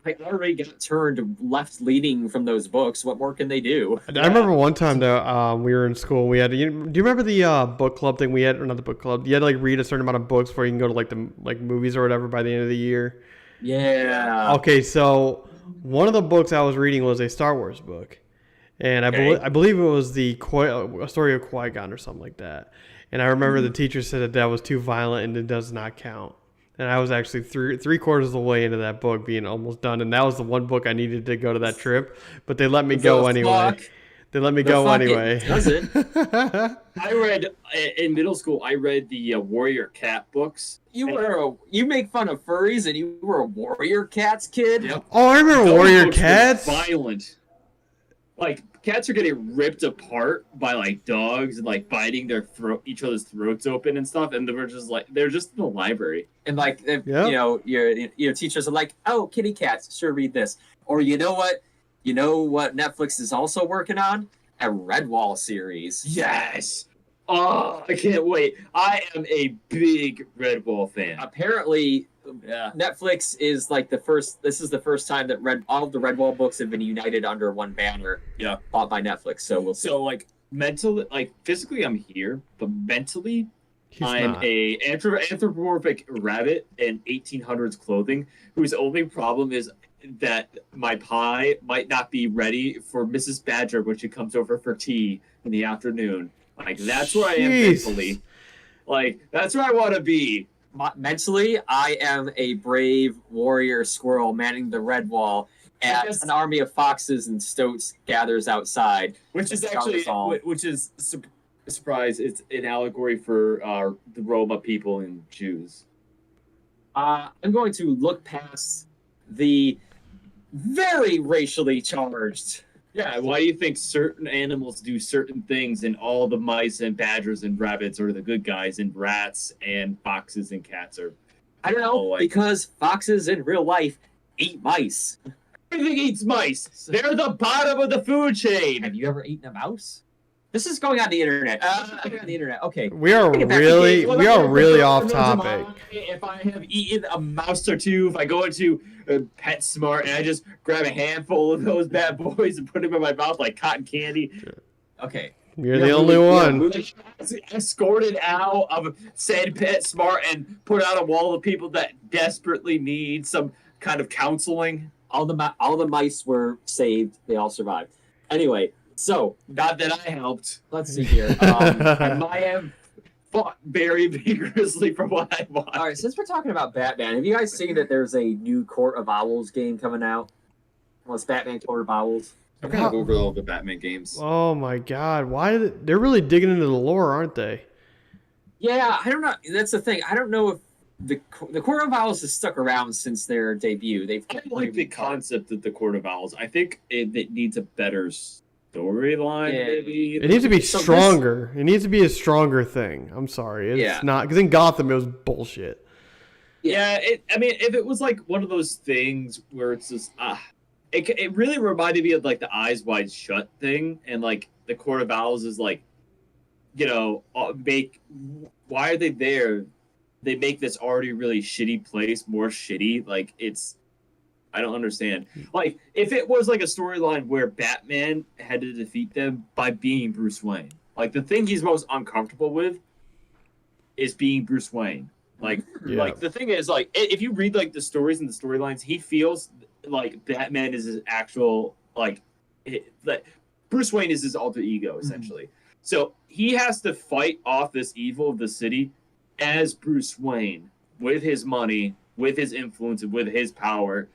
I already got turned left leaning from those books. What more can they do? I remember one time though, we were in school. We had. Do you remember the book club thing we had? Or not the book club. You had to like read a certain amount of books before you can go to like the movies or whatever by the end of the year. Yeah. Okay, so one of the books I was reading was a Star Wars book. And I believe it was a story of Qui-Gon or something like that. And I remember the teacher said that was too violent and it does not count. And I was actually three quarters of the way into that book being almost done. And that was the one book I needed to go to that trip. But they let me go anyway. They let me go anyway. Does it? I read, in middle school, I read the Warrior Cat books. You make fun of furries and you were a Warrior Cats kid? Yep. Oh, I remember Those Warrior books were Cats. Violent. Like, cats are getting ripped apart by like dogs and like biting their each other's throats open and stuff, and they're just in the library. And like, your teachers are like, "Oh, kitty cats, sure, read this." Or you know what Netflix is also working on? A Redwall series. Yes. Oh, I can't wait. I am a big Redwall fan. Apparently, Netflix is like this is the first time that all of the Redwall books have been united under one banner. Yeah. Bought by Netflix. So we'll see. So like mentally, like physically I'm here, but mentally I'm a anthropomorphic rabbit in 1800s clothing whose only problem is that my pie might not be ready for Mrs. Badger when she comes over for tea in the afternoon. Like, that's where I am mentally. Like, that's where I want to be. Mentally, I am a brave warrior squirrel manning the red wall as an army of foxes and stoats gathers outside. Which is actually, surprise, it's an allegory for the Roma people and Jews. I'm going to look past the very racially charged. Yeah, why do you think certain animals do certain things and all the mice and badgers and rabbits are the good guys and rats and foxes and cats are... I don't know, because foxes in real life eat mice. Everything eats mice. They're the bottom of the food chain. Have you ever eaten a mouse? This is going on the internet. Okay. We are really off topic. If I have eaten a mouse or two, if I go into PetSmart and I just grab a handful of those bad boys and put them in my mouth like cotton candy. Okay. You're the only one. Escorted out of said PetSmart and put on a wall of people that desperately need some kind of counseling. All the mice were saved. They all survived. Anyway. So, not that I helped. Let's see here. I might have fought very vigorously for what I want. All right, since we're talking about Batman, have you guys seen that there's a new Court of Owls game coming out? Well, it's Batman Court of Owls. I'm kind of over all the Batman games. Oh my god, why they're really digging into the lore, aren't they? Yeah, I don't know. That's the thing. I don't know if the Court of Owls has stuck around since their debut. I like the concept of the Court of Owls. I think it needs a better storyline, maybe. It needs to be stronger. It needs to be a stronger thing. I'm sorry. It's not, because in Gotham it was bullshit. Yeah, I mean, if it was like one of those things where it's just it really reminded me of like the Eyes Wide Shut thing, and like the Court of Owls is like, why are they there? They make this already really shitty place more shitty. Like, I don't understand. Like, if it was like a storyline where Batman had to defeat them by being Bruce Wayne, like the thing he's most uncomfortable with is being Bruce Wayne. Like, like the thing is, like, if you read like the stories and the storylines, he feels like Batman is his actual Bruce Wayne is his alter ego essentially. So he has to fight off this evil of the city as Bruce Wayne with his money, with his influence, and with his power.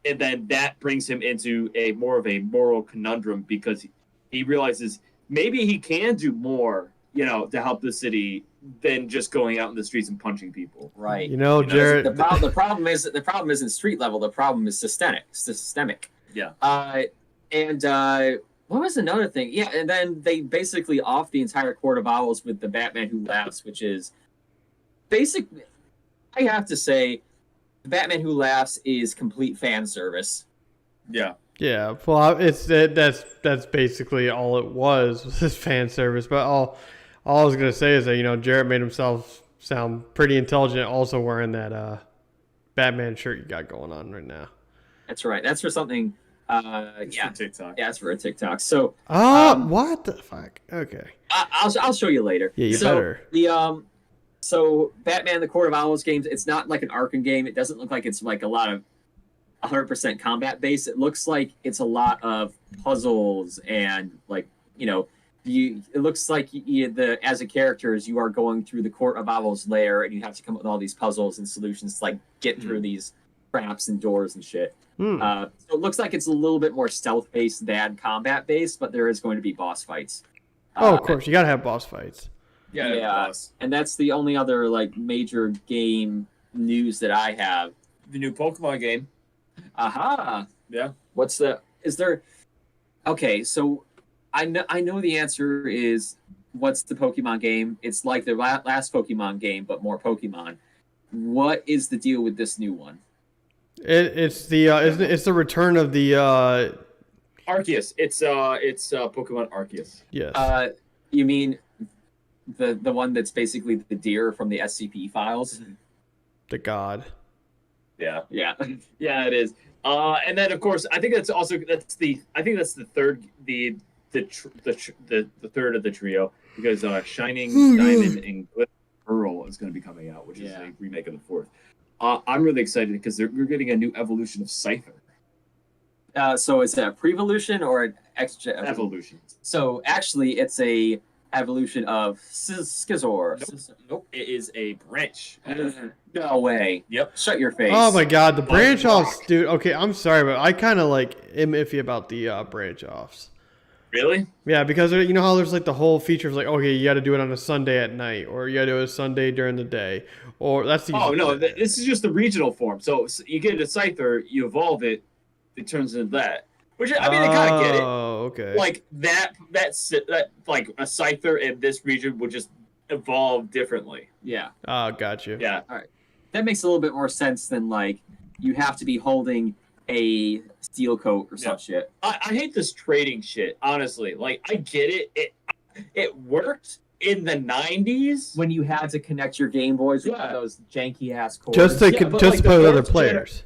And then that brings him into more of a moral conundrum because he realizes maybe he can do more, to help the city than just going out in the streets and punching people. Right. You know, Jared. The problem isn't street level. The problem is systemic. Yeah. What was another thing? Yeah, and then they basically off the entire Court of Owls with the Batman Who Laughs, which is basically, I have to say, the Batman Who Laughs is complete fan service. Yeah. Yeah, well, that's basically all it was this fan service. But all I was gonna say is that Jared made himself sound pretty intelligent, also wearing that Batman shirt you got going on right now. That's right. That's for something. It's for TikTok. Yeah, it's for a TikTok. So. What the fuck? Okay. I'll show you later. Yeah, you better. So Batman: The Court of Owls games. It's not like an Arkham game. It doesn't look like it's like a lot of 100% combat based. It looks like it's a lot of puzzles and it looks like as a characters you are going through the Court of Owls lair and you have to come up with all these puzzles and solutions to like get through these traps and doors and shit. So it looks like it's a little bit more stealth based than combat based, but there is going to be boss fights. Of course, you gotta have boss fights. Yeah, and that's the only other like major game news that I have. The new Pokemon game. Aha. Yeah. Okay, so I know the answer is what's the Pokemon game? It's like the last Pokemon game, but more Pokemon. What is the deal with this new one? It's the return of the Arceus. It's Pokemon Arceus. Yes. You mean the one that's basically the deer from the SCP files? The god. Yeah. Yeah. Yeah, it is. And then of course, I think that's the third the third of the trio because Shining Diamond and Glitter Pearl is going to be coming out, which is a remake of the fourth. I'm really excited because we're getting a new evolution of Cypher. So is it a pre-evolution or an extra evolution? So actually, it's a evolution of Skizor. Nope. It is a branch. No way. Yep. Shut your face. Oh my god, the branch offs, dude. Okay, I'm sorry, but I kind of am iffy about the branch offs. Really? Yeah, because you know how there's like the whole feature of like, okay, you got to do it on a Sunday at night, or you got to do it a Sunday during the day, or that's the. Oh no, this is just the regional form. So you get a Scyther, you evolve it, it turns into that. Which I mean, I kind of get it. Oh, okay. Like that like a Scyther in this region would just evolve differently. Yeah. Oh, got you. Yeah. All right. That makes a little bit more sense than like you have to be holding a steel coat or some shit. I hate this trading shit, honestly. Like, I get it. It worked in the 90s. When you had to connect your Game Boys with those janky ass cords. Just to play with other players.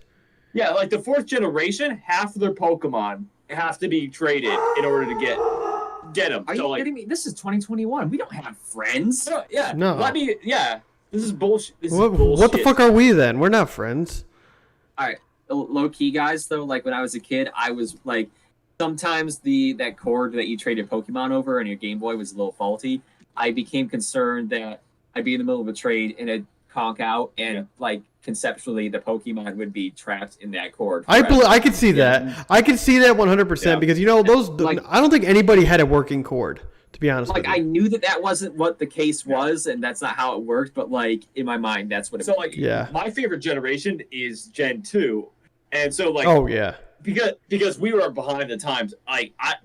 Yeah, like the fourth generation, half of their Pokemon have to be traded in order to get them. Are you kidding me? This is 2021. We don't have friends. No. This is bullshit. What the fuck are we then? We're not friends. All right. Low key, guys, though, like when I was a kid, I was like, sometimes that cord that you traded Pokemon over and your Game Boy was a little faulty. I became concerned that I'd be in the middle of a trade and it'd conk out and like conceptually the Pokemon would be trapped in that cord. I could see that. I could see that 100% because those. I don't think anybody had a working cord. To be honest, like I knew that wasn't what the case was, and that's not how it worked. But like in my mind, that's what it. So like, my favorite generation is Gen 2, and so like, oh yeah, because we were behind the times.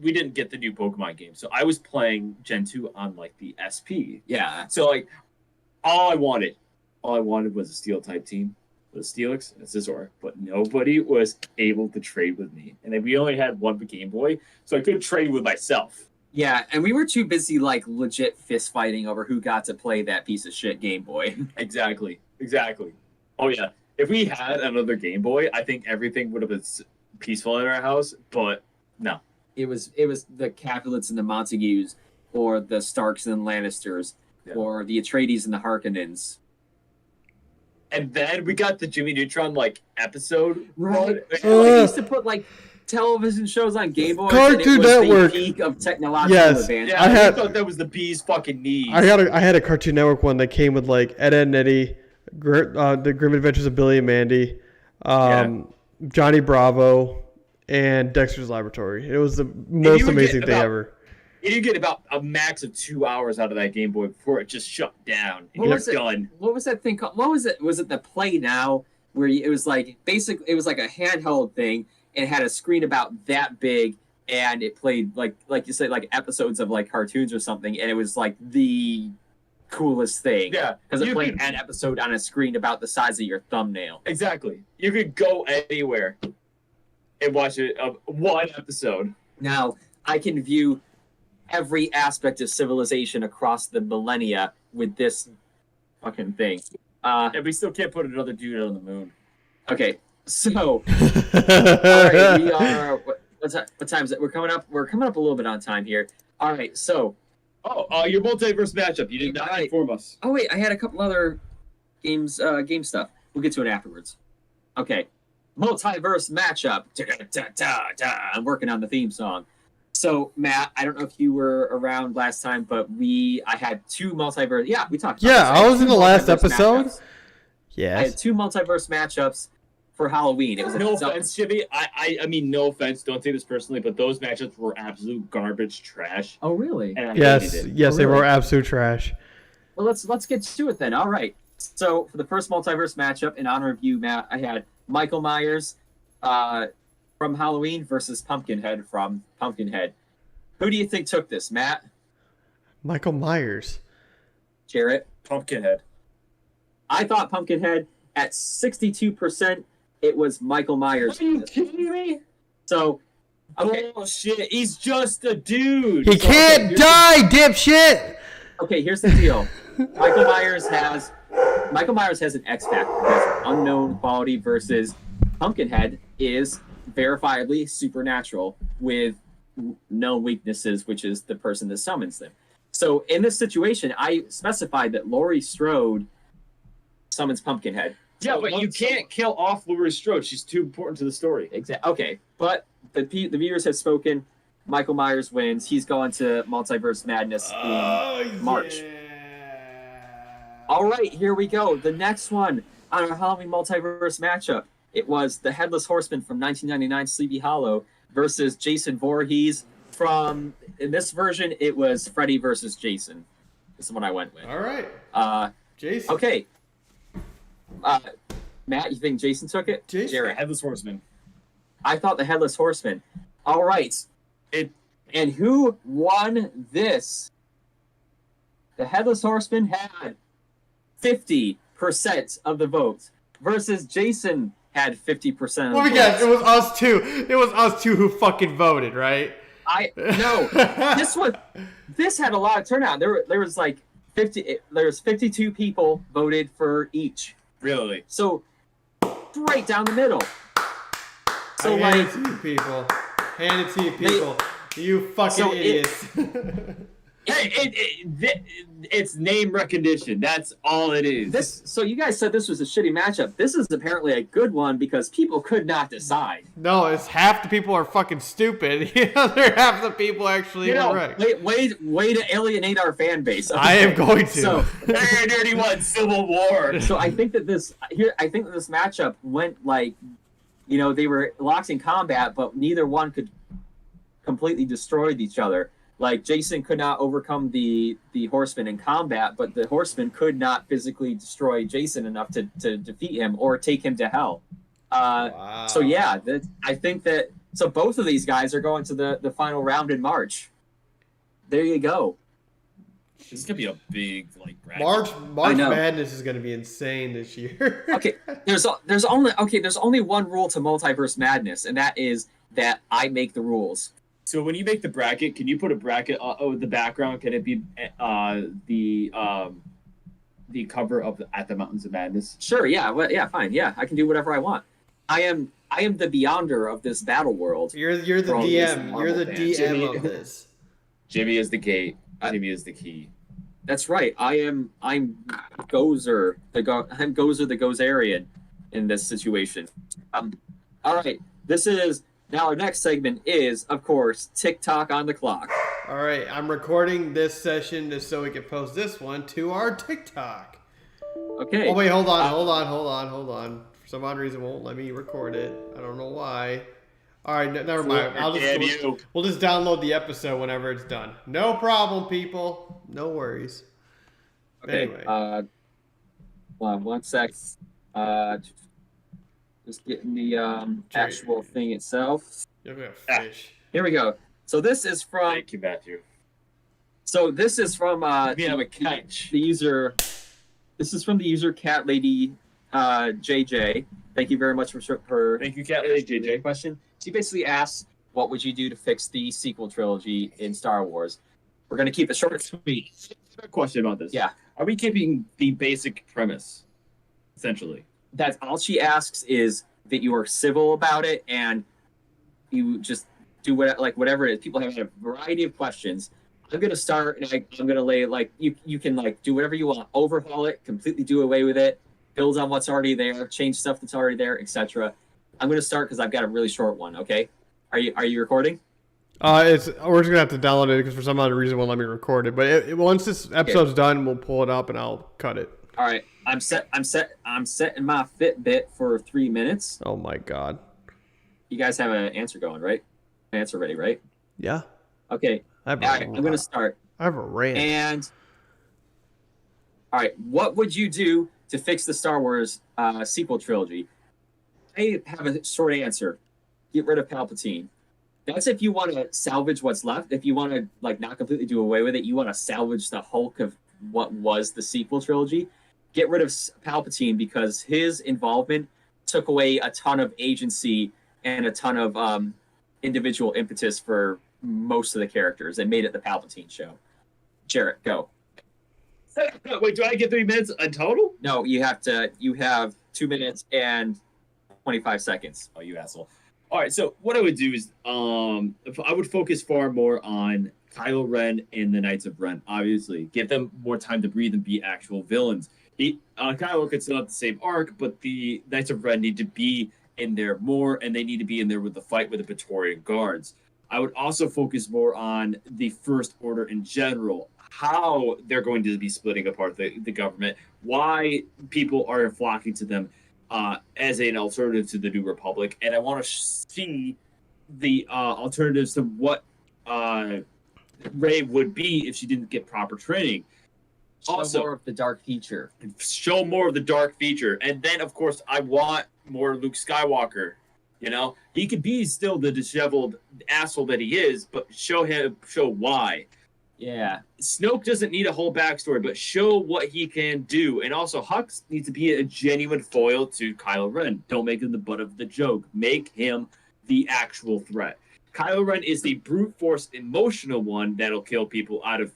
We didn't get the new Pokemon game, so I was playing Gen 2 on like the SP. Yeah. So like, all I wanted was a Steel type team with Steelix and Scizor, but nobody was able to trade with me, and then we only had one Game Boy, so I couldn't trade with myself. Yeah, and we were too busy, like, legit fist fighting over who got to play that piece of shit Game Boy. Exactly. Oh, yeah. If we had another Game Boy, I think everything would have been peaceful in our house, but no. It was the Capulets and the Montagues, or the Starks and the Lannisters, or the Atreides and the Harkonnens. And then we got the Jimmy Neutron, like, episode. Right. They used to put, like, television shows on Game Boy. Cartoon Network. The peak of technological advancement. Yeah, I thought that was the bee's fucking knees. I had a Cartoon Network one that came with like Ed, Edd and Eddy, the Grim Adventures of Billy and Mandy, Johnny Bravo, and Dexter's Laboratory. It was the most amazing thing ever. you get about a max of 2 hours out of that Game Boy before it just shut down. And What you're was it? done. What was that thing called? What was it? Was it the Play Now, where it was like basically it was like a handheld thing and it had a screen about that big, and it played like you said, like episodes of like cartoons or something, and it was like the coolest thing. Yeah, because it you played could- an episode on a screen about the size of your thumbnail. Exactly. You could go anywhere and watch it one episode. Now I can view every aspect of civilization across the millennia with this fucking thing. And we still can't put another dude on the moon. Okay, so all right, we are. What time is it? We're coming up a little bit on time here. All right, so. Your multiverse matchup. You did not Right. inform us. Oh wait, I had a couple other game stuff. We'll get to it afterwards. Okay, multiverse matchup. I'm working on the theme song. So Matt, I don't know if you were around last time, but I had two multiverse. Yeah, we talked. About Yeah, this. I was in Two the last multiverse episode. matchups. I Yes. had two multiverse matchups for Halloween. It was No so- offense, Jimmy. I mean, no offense. Don't take this personally, but those matchups were absolute garbage trash. Oh really? And I Yes. hated it. Yes, Oh, they really? were absolute trash. Well, let's get to it then. All right. So for the first multiverse matchup, in honor of you, Matt, I had Michael Myers from Halloween versus Pumpkinhead from Pumpkinhead. Who do you think took this, Matt? Michael Myers. Jarrett? Pumpkinhead. I thought Pumpkinhead at 62%. It was Michael Myers. Are you kidding me? So, okay, Oh shit! He's just a dude. He can't here's die, dipshit. okay. Here's the deal. Michael Myers has an X factor. He has an unknown quality versus Pumpkinhead is verifiably supernatural with known weaknesses, which is the person that summons them. So in this situation, I specified that Laurie Strode summons Pumpkinhead. Yeah, but you can't kill off Laurie Strode. She's too important to the story. Exactly. Okay, but the viewers have spoken. Michael Myers wins. He's going to Multiverse Madness in March. All right, here we go. The next one on our Halloween Multiverse matchup. It was the Headless Horseman from 1999 Sleepy Hollow versus Jason Voorhees from, in this version, it was Freddy versus Jason. This is what I went with. All right. Jason. Okay. Matt, you think Jason took it? Jason. Jared. Headless Horseman. I thought the Headless Horseman. All right. And who won this? The Headless Horseman had 50% of the votes versus Jason had 50% of the Well, votes. yes, it was us two. It was us two who fucking voted, right? No. This had a lot of turnout. There was like 52 people voted for each. Really? So right down the middle. So I like hand it to you people. Hand it to you people. You fucking So idiots. It's name recognition. That's all it is. this. So you guys said this was a shitty matchup. This is apparently a good one because people could not decide. No, it's half the people are fucking stupid. The other half the people actually were right. Way to alienate our fan base. I am going to. So, Very dirty one. Civil War. so I think that this matchup went like, they were locked in combat, but neither one could completely destroy each other. Like Jason could not overcome the Horseman in combat, but the Horseman could not physically destroy Jason enough to defeat him or take him to hell. Wow. So yeah, I think that so both of these guys are going to the final round in March. There you go. This is gonna be a big bracket. March know. Madness is gonna be insane this year. Okay, there's only one rule to Multiverse Madness, and that is that I make the rules. So when you make the bracket, can you put a bracket with the background? Can it be the cover of At the Mountains of Madness? Sure, yeah, yeah, fine, yeah, I can do whatever I want. I am the beyonder of this battle world. You're the For all these DM. Marvel You're the fans. DM Jimmy. of this. Jimmy is the gate. Jimmy is the key. That's right. I'm Gozer I'm Gozer the Gozerian in this situation. All right. This is now our next segment is of course TikTok on the clock. All right, I'm recording this session just so we can post this one to our TikTok. Okay. Oh wait, hold on. For some odd reason, it won't let me record it. I don't know why. All right, never mind. We'll just download the episode whenever it's done. No problem, people. No worries. Okay. Anyway. Hold on 1 sec. Just getting the actual thing itself. You're gonna fish. Here we go. So this is from. Thank you, Matthew. So this is from We have a catch. the user. This is from the user Cat Lady JJ. Thank you very much for Thank you, Cat Lady JJ. question. She basically asks, "What would you do to fix the sequel trilogy in Star Wars?" We're gonna keep it short and sweet. I have a question about this. Yeah. Are we keeping the basic premise, essentially? That's all she asks is that you are civil about it and you just do whatever it is. People have a variety of questions. I'm gonna start and I'm gonna lay you can do whatever you want, overhaul it, completely do away with it, build on what's already there, change stuff that's already there, etc. I'm gonna start because I've got a really short one. Okay, are you recording? We're just gonna have to download it because for some other reason it won't let me record it. But once this episode's done, we'll pull it up and I'll cut it. All right, I'm setting my Fitbit for 3 minutes. Oh my god. You guys have an answer going, right? Answer ready, right? Yeah. Okay. All right, I'm gonna start. I have a rant. And all right, what would you do to fix the Star Wars sequel trilogy? I have a short answer. Get rid of Palpatine. That's if you want to salvage what's left. If you want to not completely do away with it, you want to salvage the Hulk of what was the sequel trilogy. Get rid of Palpatine because his involvement took away a ton of agency and a ton of individual impetus for most of the characters and made it the Palpatine show. Jarrett, go. Wait, do I get 3 minutes in total? No, you have 2 minutes and 25 seconds. Oh, you asshole. All right, so what I would do is if I would focus far more on Kylo Ren and the Knights of Ren, obviously. Give them more time to breathe and be actual villains. Kylo could still have the same arc, but the Knights of Ren need to be in there more, and they need to be in there with the fight with the Praetorian Guards. I would also focus more on the First Order in general, how they're going to be splitting apart the government, why people are flocking to them as an alternative to the New Republic, and I want to see the alternatives to what Rey would be if she didn't get proper training. Also, more of the dark feature. Show more of the dark feature, and then of course I want more Luke Skywalker. You know, he could be still the disheveled asshole that he is, but show why. Yeah. Snoke doesn't need a whole backstory, but show what he can do. And also, Hux needs to be a genuine foil to Kylo Ren. Don't make him the butt of the joke. Make him the actual threat. Kylo Ren is the brute force emotional one that'll kill people out of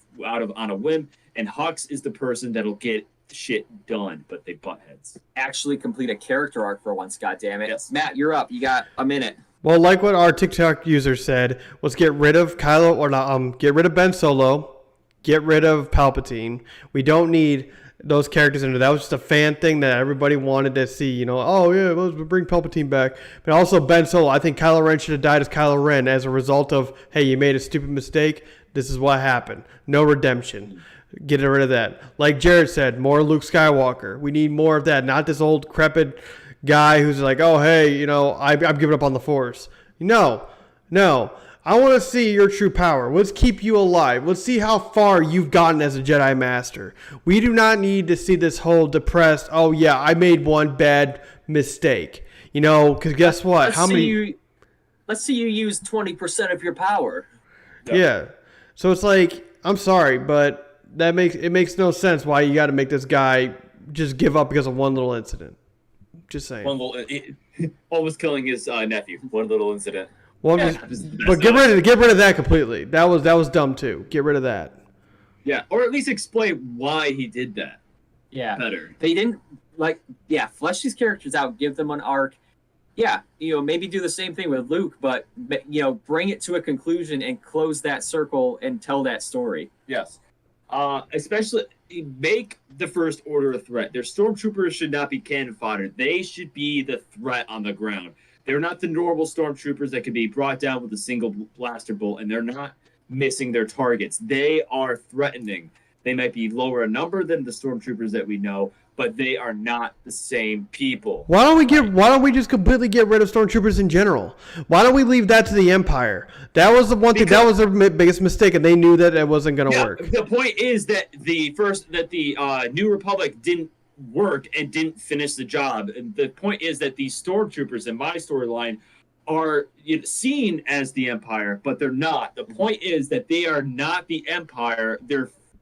on a whim, and Hux is the person that'll get shit done, but they butt heads. Actually complete a character arc for once, goddammit. Yes. Matt, you're up. You got a minute. Well, like what our TikTok user said, let's get rid of get rid of Ben Solo, get rid of Palpatine. We don't need those characters in there. That was just a fan thing that everybody wanted to see. You know, oh yeah, let's bring Palpatine back. But also Ben Solo. I think Kylo Ren should have died as Kylo Ren as a result of, hey, you made a stupid mistake. This is what happened. No redemption. Get rid of that. Like Jared said, more Luke Skywalker. We need more of that. Not this old crepid guy who's like, oh, hey, you know, I'm giving up on the Force. No. I want to see your true power. Let's keep you alive. Let's see how far you've gotten as a Jedi Master. We do not need to see this whole depressed, oh, yeah, I made one bad mistake. You know, because guess what? Let's see you use 20% of your power. Yeah. So it's like, I'm sorry, but it makes no sense why you got to make this guy just give up because of one little incident. Just saying. Almost killing his nephew. One little incident. Well, but get rid of that completely. That was dumb too. Get rid of that. Yeah, or at least explain why he did that. Yeah. Better. They didn't flesh these characters out, give them an arc. Yeah, you know, maybe do the same thing with Luke, but you know, bring it to a conclusion and close that circle and tell that story. Yes. Especially make the First Order a threat. Their stormtroopers should not be cannon fodder. They should be the threat on the ground. They're not the normal stormtroopers that can be brought down with a single blaster bolt, and they're not missing their targets. They are threatening. They might be lower in number than the stormtroopers that we know, but they are not the same people. Why don't we just completely get rid of stormtroopers in general? Why don't we leave that to the Empire? That was the one thing. That was their biggest mistake, and they knew that it wasn't going to work. The point is that the New Republic didn't work and didn't finish the job. And the point is that these stormtroopers in my storyline are seen as the Empire, but they're not. The point is that they are not the Empire.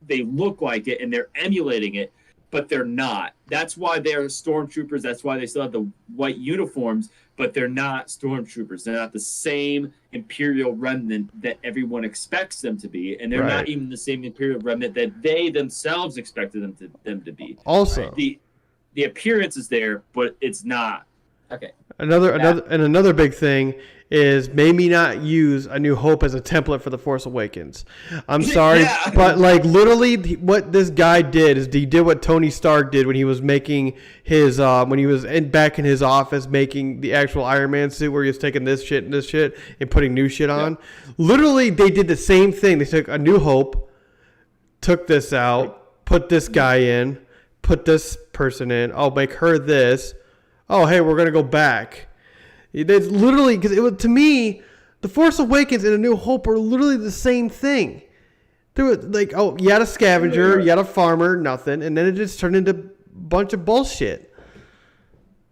They look like it and they're emulating it, but they're not. That's why they're stormtroopers. That's why they still have the white uniforms, but they're not stormtroopers. They're not the same Imperial remnant that everyone expects them to be, and they're not even the same Imperial remnant that they themselves expected them to be. Also, the appearance is there, but it's not. Okay. Another big thing is maybe not use A New Hope as a template for The Force Awakens. I'm sorry, but like literally what this guy did is he did what Tony Stark did when he was making his when he was back in his office making the actual Iron Man suit where he was taking this shit and putting new shit on. Literally, they did the same thing. They took A New Hope, took this out, put this guy in, put this person in. Oh, make her this. Oh, hey, we're gonna go back. It's literally because it was, to me, The Force Awakens and A New Hope are literally the same thing. They were like, oh, you had a scavenger, you had a farmer, nothing, and then it just turned into a bunch of bullshit.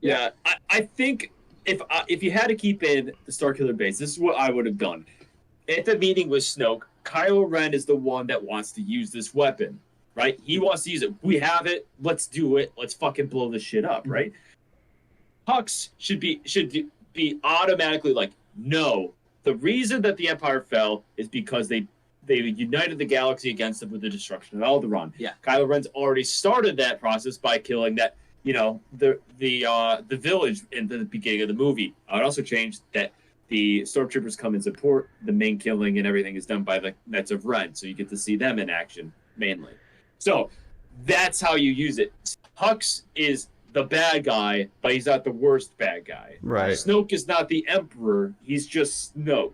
Yeah, I think if you had to keep in the Starkiller base, this is what I would have done. At the meeting with Snoke, Kylo Ren is the one that wants to use this weapon, right? He wants to use it. We have it. Let's do it. Let's fucking blow this shit up, right? Hux should be automatically like, no. The reason that the Empire fell is because they united the galaxy against them with the destruction of Alderaan. Yeah. Kylo Ren's already started that process by killing that, the village in the beginning of the movie. I would also change that the stormtroopers come and support the main killing and everything is done by the Knights of Ren, so you get to see them in action mainly. So that's how you use it. Hux is the bad guy, but he's not the worst bad guy. Right. Snoke is not the Emperor. He's just Snoke.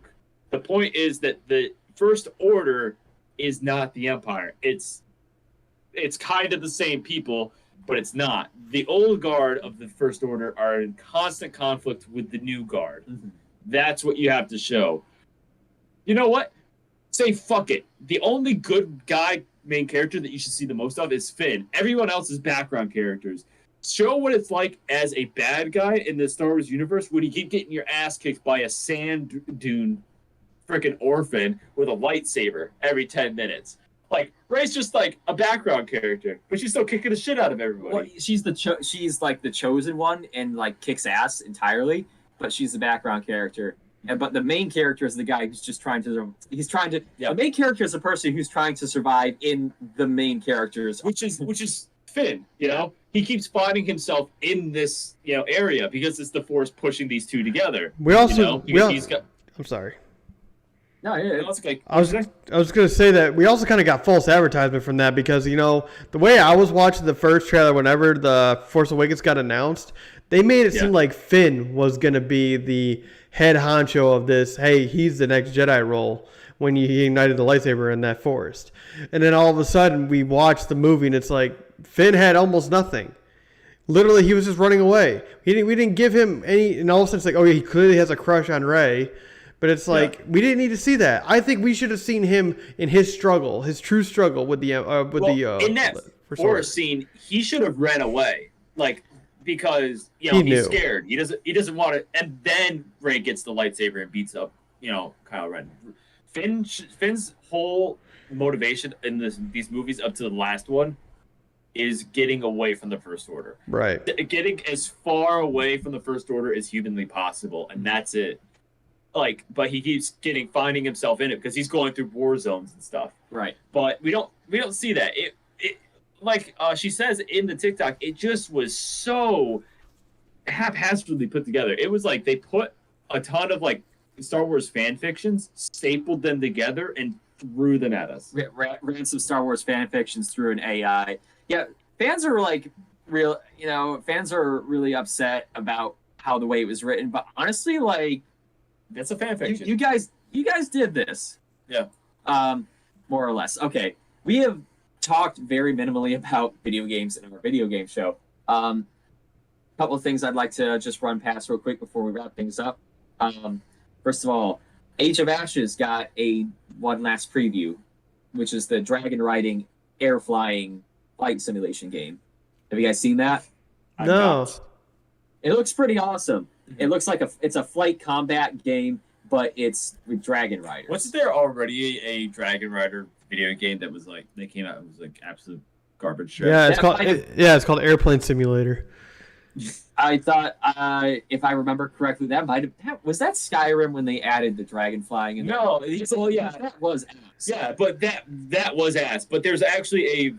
The point is that the First Order is not the Empire. It's kind of the same people, but it's not. The old guard of the First Order are in constant conflict with the new guard. Mm-hmm. That's what you have to show. You know what? Say fuck it. The only good guy main character that you should see the most of is Finn. Everyone else is background characters. Show what it's like as a bad guy in the Star Wars universe when you keep getting your ass kicked by a sand dune freaking orphan with a lightsaber every 10 minutes. Like, Rey's just like a background character, but she's still kicking the shit out of everybody. Well, she's like the chosen one and like kicks ass entirely, but she's the background character. But the main character is the guy who's just trying to. The main character is the person who's trying to survive in the main characters, which is Finn. He keeps finding himself in this area because it's the Force pushing these two together. I'm sorry. No, yeah, that's okay. I was going to say that we also kind of got false advertisement from that because, the way I was watching the first trailer whenever the Force Awakens got announced, they made it seem like Finn was going to be the head honcho of this, hey, he's the next Jedi role when he ignited the lightsaber in that forest. And then all of a sudden we watched the movie and it's like Finn had almost nothing. Literally, he was just running away. We didn't give him any, and all of a sudden it's like, oh, he clearly has a crush on Rey. But it's like, we didn't need to see that. I think we should have seen him in his struggle, his true struggle with the in that forest scene, he should have ran away, because he's scared. He doesn't want to. And then Rey gets the lightsaber and beats up Kylo Ren. Finn's whole motivation in these movies up to the last one is getting away from the First Order. Right. Getting as far away from the First Order as humanly possible, and that's it. But he keeps finding himself in it because he's going through war zones and stuff. Right. But we don't see that. She says in the TikTok, it just was so haphazardly put together. It was like they put a ton of Star Wars fan fictions, stapled them together, and threw them at us. Ran some Star Wars fan fictions through an AI. Yeah, fans are fans are really upset about how the way it was written. But honestly, that's a fan fiction. You guys did this. Yeah. More or less. Okay. We have talked very minimally about video games in our video game show. Couple of things I'd like to just run past real quick before we wrap things up. First of all, Age of Ashes got one last preview, which is the dragon riding, air flying flight simulation game. Have you guys seen that? No. It looks pretty awesome. It looks like it's a flight combat game, but it's with dragon riders. Wasn't there already a Dragon Rider video game that was like they came out and was like absolute garbage trash? Yeah, it's called Airplane Simulator. I thought, if I remember correctly, was that Skyrim when they added the dragon flying in there? No, That was ass. Yeah, but that was ass. But there's actually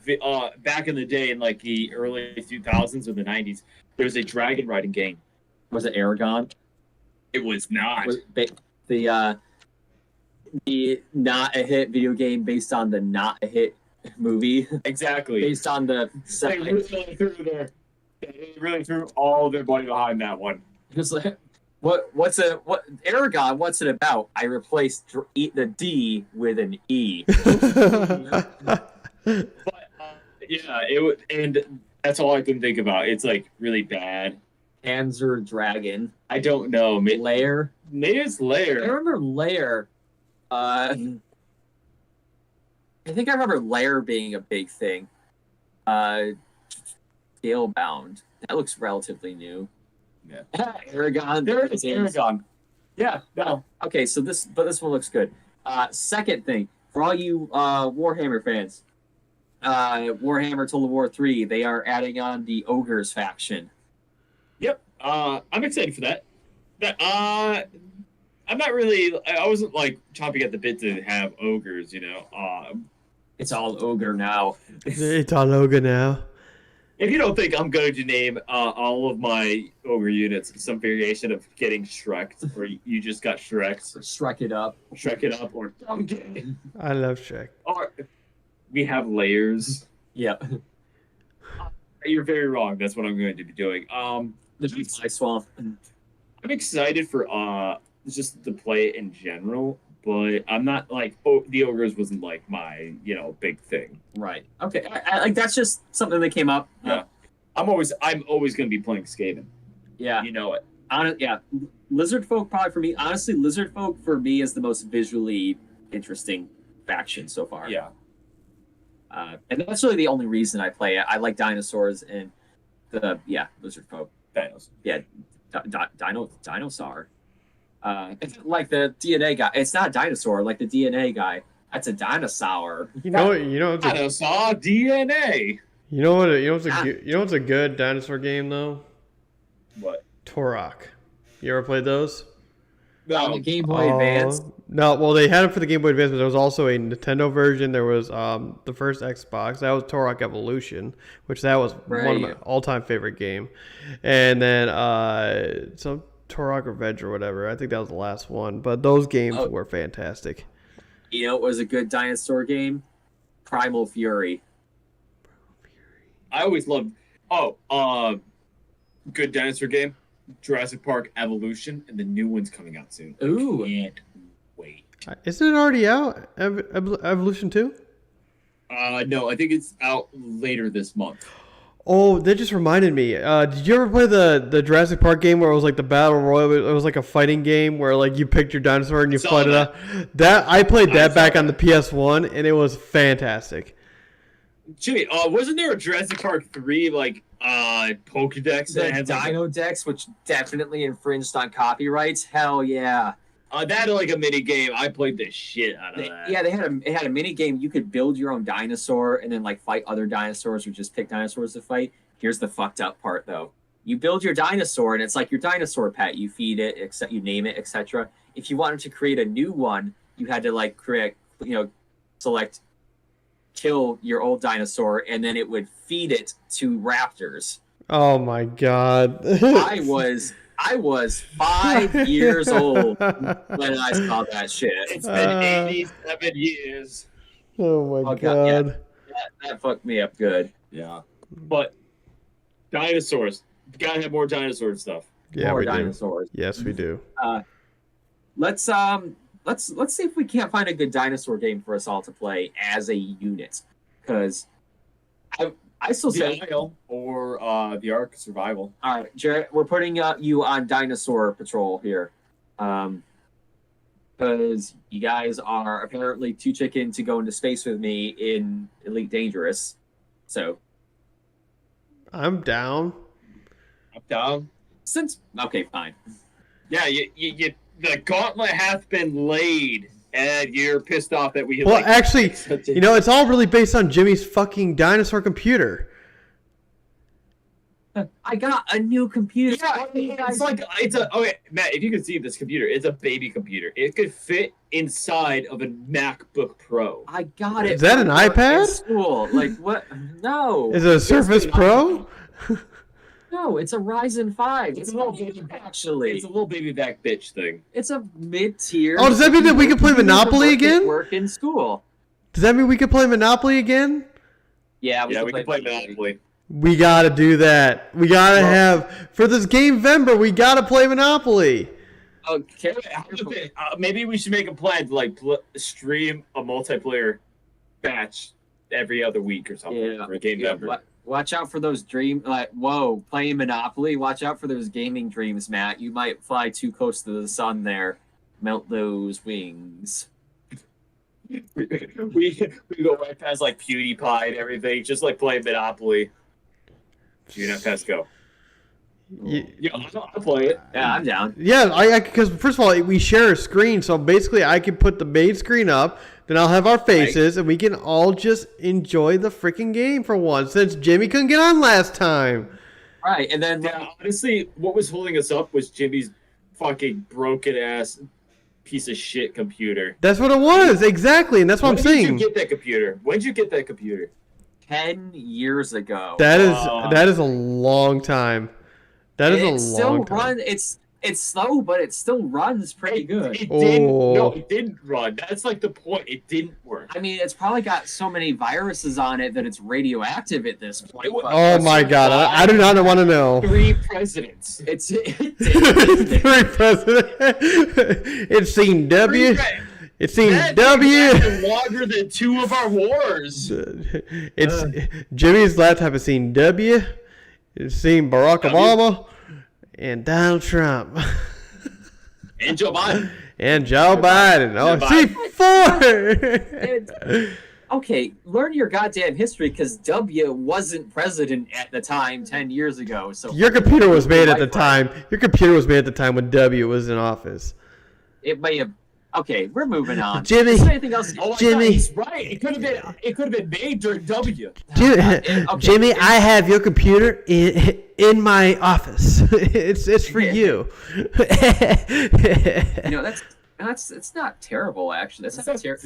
back in the day in like the early 2000s or the 90s, there was a dragon riding game. Was it Aragon? It was not. The not a hit video game based on the not a hit movie. Exactly. Based on the They really threw all their money behind that one. Just like, what Aragon? What's it about? I replaced the D with an E. But it and that's all I can think about. It's like really bad. Panzer Dragon. I don't know. Lair. Maybe it's I Lair. remember Lair. I think I remember Lair being a big thing. Scalebound. That looks relatively new. Yeah. Aragon. There is Aragon. Yeah. No. Okay, so this one looks good. Second thing, for all you Warhammer fans, Warhammer Total War 3, they are adding on the Ogres faction. Yep. I'm excited for that. I'm not really. I wasn't like chomping at the bit to have ogres. You know. It's all ogre now. It's all ogre now. If you don't think I'm going to name all of my ogre units some variation of getting Shrek'd, or you just got Shrek'd, Shrek it up. Shrek it up, or Donkey. I love Shrek. Or we have layers. Yeah. You're very wrong. That's what I'm going to be doing. The Fly Swamp. I'm excited for just to play it in general, but I'm not like the ogres wasn't like my big thing. Right. Okay. I like that's just something that came up. Yeah. I'm always going to be playing Skaven. Yeah. You know it. Yeah. Lizard Folk probably for me. Honestly, Lizard Folk for me is the most visually interesting faction so far. Yeah. And that's really the only reason I play it. I like dinosaurs and Lizard Folk. Dinos. Yeah. Dinosaur. It's like the DNA guy. It's not a dinosaur like the DNA guy. That's a dinosaur. You know it's Dinosaur DNA. what's a good dinosaur game though? What? Turok. You ever played those? On the Game Boy Advance. No, well they had it for the Game Boy Advance, but there was also a Nintendo version. There was the first Xbox. That was Turok Evolution, which that was one of my all-time favorite game. And then some Turok Revenge or whatever. I think that was the last one. But those games were fantastic. You know, it was a good dinosaur game. Primal Fury. I always loved. Good dinosaur game. Jurassic Park Evolution, and the new one's coming out soon. Ooh. I can't wait. Isn't it already out? Evolution 2? No, I think it's out later this month. Oh, that just reminded me. Did you ever play the Jurassic Park game where it was like the Battle Royale? It was like a fighting game where like you picked your dinosaur and you fought it out. I played that back on the PS1 and it was fantastic. Jimmy, wasn't there a Jurassic Park 3 Pokedex that had Dino Dex, which definitely infringed on copyrights? Hell yeah. That had like a mini game. I played the shit out of that. Yeah, it had a mini game. You could build your own dinosaur and then fight other dinosaurs or just pick dinosaurs to fight. Here's the fucked up part though. You build your dinosaur and it's like your dinosaur pet. You feed it, you name it, etc. If you wanted to create a new one, you had to select kill your old dinosaur and then it would feed it to raptors. Oh my god. I was 5 years old when I saw that shit. It's been 87 years. Oh my god. Yeah, that fucked me up good. Yeah. But dinosaurs. You gotta have more dinosaur stuff. Yeah, more we dinosaurs. do. Yes, we do. Let's see if we can't find a good dinosaur game for us all to play as a unit. Because I still say. Denial or the Ark Survival. All right, Jarrett, we're putting you on Dinosaur Patrol here. Because you guys are apparently too chicken to go into space with me in Elite Dangerous. So. I'm down. I'm down. Okay, fine. Yeah, you the gauntlet hath been laid, and you're pissed off that we. Well, actually, it's all really based on Jimmy's fucking dinosaur computer. I got a new computer. Yeah, okay, Matt. If you can see this computer, it's a baby computer. It could fit inside of a MacBook Pro. I got it. Is that an iPad? School, like what? No. Is it a Surface Pro? No, it's a Ryzen 5. It's a little baby actually. It's a little baby back bitch thing. It's a mid-tier. Oh, does that mean that we can play Monopoly again? Work in school. Does that mean we can play Monopoly again? Yeah, we can play Monopoly. We gotta do that. We gotta have for this Gamevember. We gotta play Monopoly. Okay. Maybe we should make a plan to stream a multiplayer batch every other week or something for Gamevember. Watch out for those playing Monopoly. Watch out for those gaming dreams, Matt. You might fly too close to the sun there. Melt those wings. we go right past PewDiePie and everything, just playing Monopoly. You're not Pesco. Yeah, I'll play it. Yeah, I'm down. Yeah, because first of all, we share a screen, so basically I can put the main screen up, then I'll have our faces, and we can all just enjoy the freaking game for once, since Jimmy couldn't get on last time. Right, and then honestly, what was holding us up was Jimmy's fucking broken ass piece of shit computer. That's what it was, exactly, and that's what I'm saying. When did you get that computer? When did you get that computer? 10 years ago. That is a long time. That is a long time. It's slow, but it still runs pretty good. It didn't run. That's the point. It didn't work. I mean, it's probably got so many viruses on it that it's radioactive at this point. Oh my god, I do not want to know. 3 presidents. It 3 presidents. It's seen W. It's seen W. Longer than 2 of our wars. Jimmy's laptop has seen W. It's seen Barack Obama and Donald Trump. And Joe Biden. And Joe Biden. Oh, C4. Okay, learn your goddamn history because W wasn't president at the time 10 years ago. So your computer was made at the time. Your computer was made at the time when W was in office. It may have. Okay, we're moving on. Jimmy. Is there anything else? Oh, Jimmy. God, he's right. It could have been made during W. Jimmy, I have your computer in my office. It's for you. It's not terrible actually. It's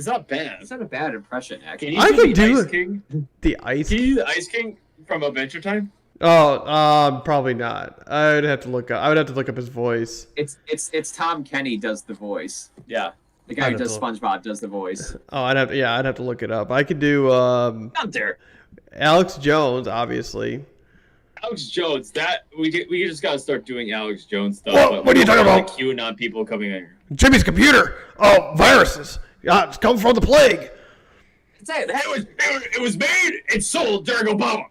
not bad. It's not a bad impression actually. I could do Ice King? The Ice Can you do the Ice King from Adventure Time? Oh, probably not. I would have to look up his voice. It's Tom Kenny does the voice. Yeah. The guy who does SpongeBob does the voice. Oh, I'd have to look it up. I could do Hunter. Alex Jones, obviously. Alex Jones, we just gotta start doing Alex Jones stuff. What are you talking about? QAnon people coming in here. Jimmy's computer. Oh, viruses. It's come from the plague. It was made and sold during Obama.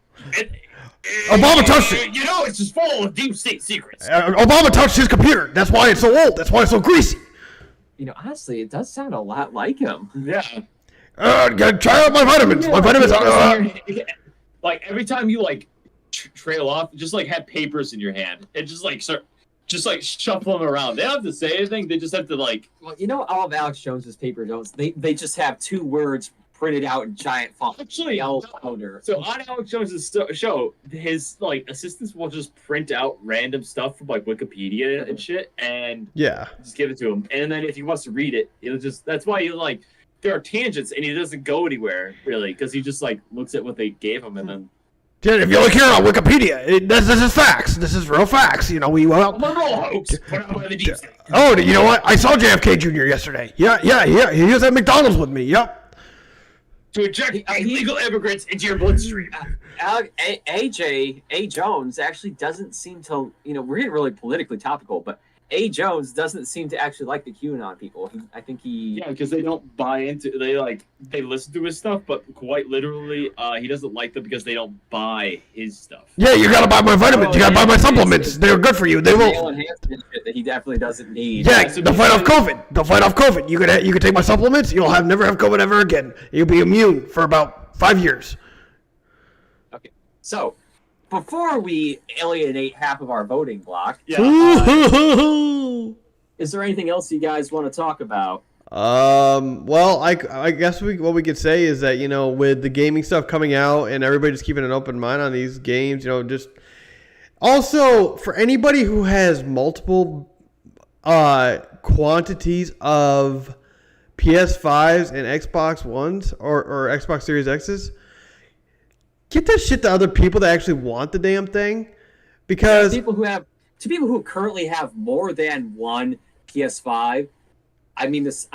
Obama touched it. It's just full of deep state secrets. Obama touched his computer. That's why it's so old. That's why it's so greasy. Honestly, it does sound a lot like him. Yeah. Try out my vitamins. My vitamins are. Every time you trail off, just have papers in your hand and just shuffle them around. They don't have to say anything. They just have to Well, all of Alex Jones's paper notes, they just have 2 words printed out in giant font. Actually, powder. So on Alex Jones's show, his assistants will just print out random stuff from Wikipedia and shit, and just give it to him. And then if he wants to read it, that's why there are tangents, and he doesn't go anywhere really because he just looks at what they gave him and then. Dude, if you look here on Wikipedia, this is facts. This is real facts. I'm a real hoax put out by the deep state. Oh, you know what? I saw JFK Jr. yesterday. Yeah. He was at McDonald's with me. Yep. To inject illegal immigrants into your bloodstream. A. Jones actually doesn't seem to, we're getting really politically topical, but A. Jones doesn't seem to actually like the QAnon people. I think he. Yeah, because they don't buy into they listen to his stuff, but quite literally, he doesn't like them because they don't buy his stuff. Yeah, you gotta buy my vitamins. You gotta buy my supplements. They're good for you. They Male will. enhancement shit that he definitely doesn't need. Yeah, they'll fight off COVID. They'll fight off COVID. You can take my supplements. You'll never have COVID ever again. You'll be immune for about 5 years. Okay, so before we alienate half of our voting block, Yeah. is there anything else you guys want to talk about? Well, I guess what we could say is that, with the gaming stuff coming out and everybody just keeping an open mind on these games, just also for anybody who has multiple quantities of PS5s and Xbox Ones or Xbox Series X's, get that shit to other people that actually want the damn thing, because To people who currently have more than one PS5, I mean this.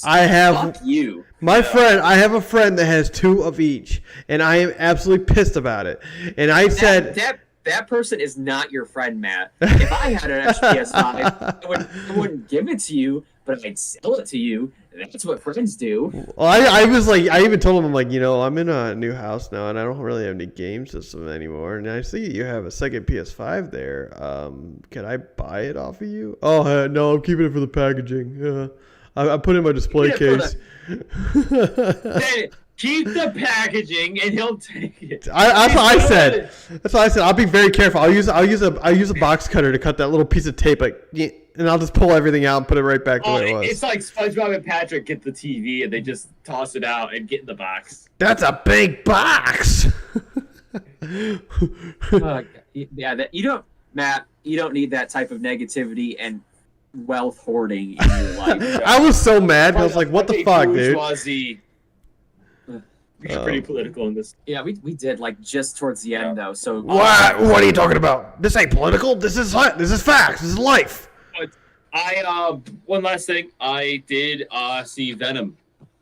I have Fuck you. I have a friend that has 2 of each, and I am absolutely pissed about it. And I said that person is not your friend, Matt. If I had an extra PS5, I wouldn't give it to you, but I'd sell it to you. That's what friends do. Well, I was like, I even told him, I'm like, I'm in a new house now, and I don't really have any game system anymore. And I see you have a second PS5 there. Can I buy it off of you? Oh, no, I'm keeping it for the packaging. I put it in my display case. Hey, keep the packaging, and he'll take it. That's what I said. That's what I said. I'll be very careful. I'll use a box cutter to cut that little piece of tape, and I'll just pull everything out and put it right back the way it was. It's like SpongeBob and Patrick get the TV and they just toss it out and get in the box. That's a big box. Matt. You don't need that type of negativity and wealth hoarding in your life. I was so mad. I was like, what the fuck, dude? We're pretty political in this. Yeah, we did just towards the end though. So What are you talking about? This ain't political. This is facts. This is life. But one last thing. I did see Venom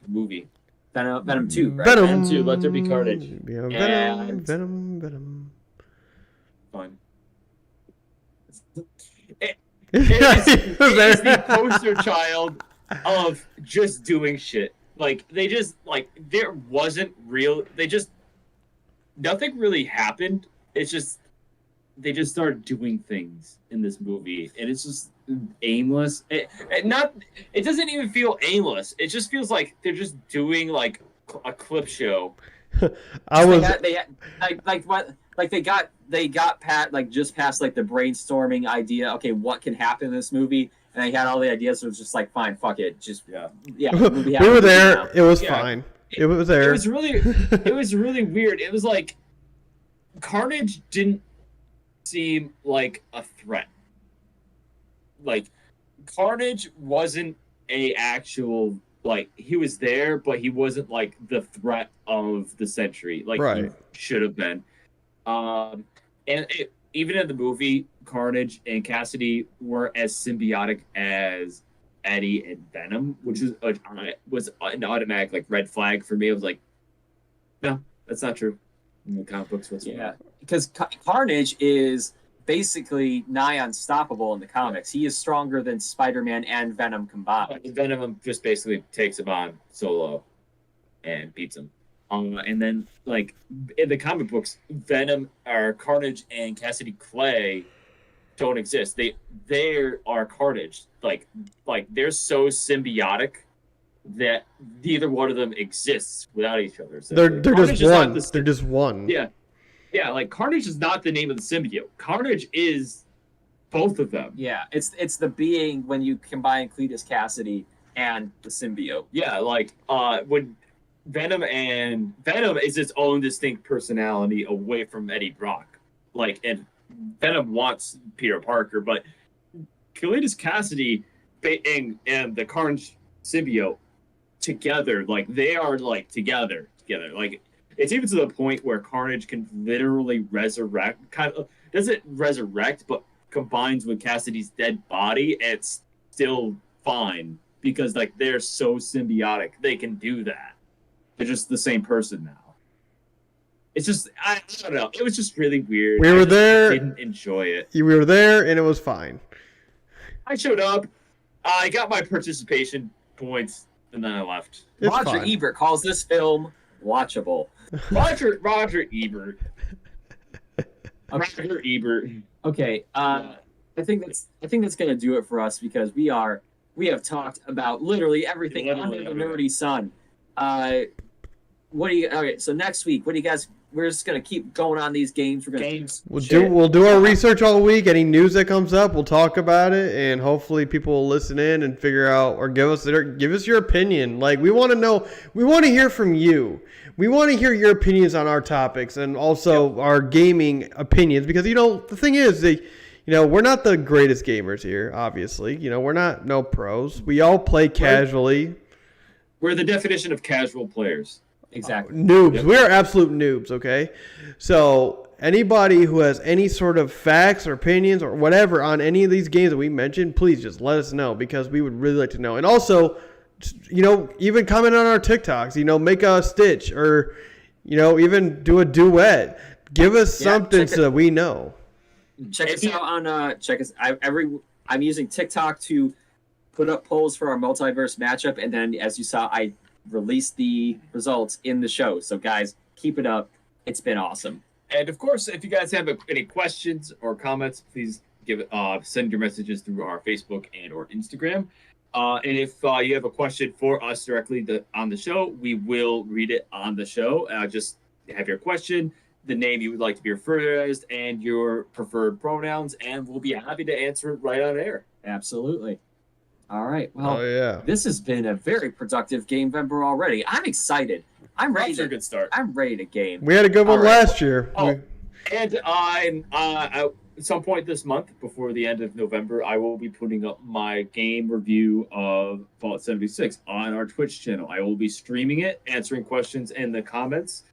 movie. Venom 2, right? Venom 2, Let There Be Carnage. Yeah, And- Venom. Fun. It's the poster child of just doing shit. There wasn't real. Nothing really happened. It's just they just started doing things in this movie, and it's just aimless. It doesn't even feel aimless. It just feels like they're just doing a clip show. They got just past the brainstorming idea. Okay, what can happen in this movie? And they had all the ideas. So it was just fine, fuck it. Just yeah. We were there. It was fine. It was there. It was really weird. It was like Carnage didn't seem like a threat. Carnage wasn't a actual he was there, but he wasn't the threat of the century right. He should have been. Even in the movie, Carnage and Cassidy weren't as symbiotic as Eddie and Venom, which was an automatic red flag for me. I was like, no, that's not true. In the comic books, because Carnage is basically nigh unstoppable in the comics. He is stronger than Spider-Man and Venom combined. Venom just basically takes him on solo and beats him. And then, in the comic books, Venom or Carnage and Cassidy Clay don't exist. They are Carnage. They're so symbiotic that neither one of them exists without each other. So they're just one. They're just one. Yeah. Yeah, Carnage is not the name of the symbiote. Carnage is both of them. Yeah, it's the being when you combine Cletus Cassidy and the symbiote. Yeah, when Venom is its own distinct personality away from Eddie Brock. And Venom wants Peter Parker, but Cletus Cassidy and the Carnage symbiote together, they are together. It's even to the point where Carnage can literally resurrect, doesn't resurrect, but combines with Cassidy's dead body, and it's still fine because they're so symbiotic. They can do that. They're just the same person now. It's just, I don't know. It was just really weird. We were there. Didn't enjoy it. We were there, and it was fine. I showed up. I got my participation points, and then I left. It's Roger fine. Ebert calls this film watchable. Roger Ebert. Roger Ebert. Okay, I think that's gonna do it for us because we have talked about literally everything under the nerdy sun. What do you? Okay, so next week, what do you guys? We're just gonna keep going on these games. We're gonna We'll do our research all week. Any news that comes up, we'll talk about it, and hopefully people will listen in and figure out or give us your opinion. Like we want to know, we want to hear from you. We want to hear your opinions on our topics and also our gaming opinions because the thing is we're not the greatest gamers here. Obviously, we're not no pros. We all play casually. We're the definition of casual players. exactly Noobs. Yep. We are absolute noobs, okay? So anybody who has any sort of facts or opinions or whatever on any of these games that we mentioned, please just let us know because we would really like to know. And also, even comment on our TikToks, make a stitch or, even do a duet. Give us something so that we know. check us out on I'm using TikTok to put up polls for our multiverse matchup, and then as you saw, I released the results in the show. So guys, keep it up. It's been awesome. And of course, if you guys have any questions or comments, please send your messages through our Facebook and or Instagram. And if you have a question for us directly on the show, we will read it on the show. Just have your question, the name you would like to be referred to as, and your preferred pronouns, and we'll be happy to answer it right on air. Absolutely. All right. Well, yeah. This has been a very productive Gamevember already. I'm excited. I'm ready. Off to a good start. I'm ready to game. We had a good one All right. last year. Oh, and at some point this month, before the end of November, I will be putting up my game review of Fallout 76 on our Twitch channel. I will be streaming it, answering questions in the comments,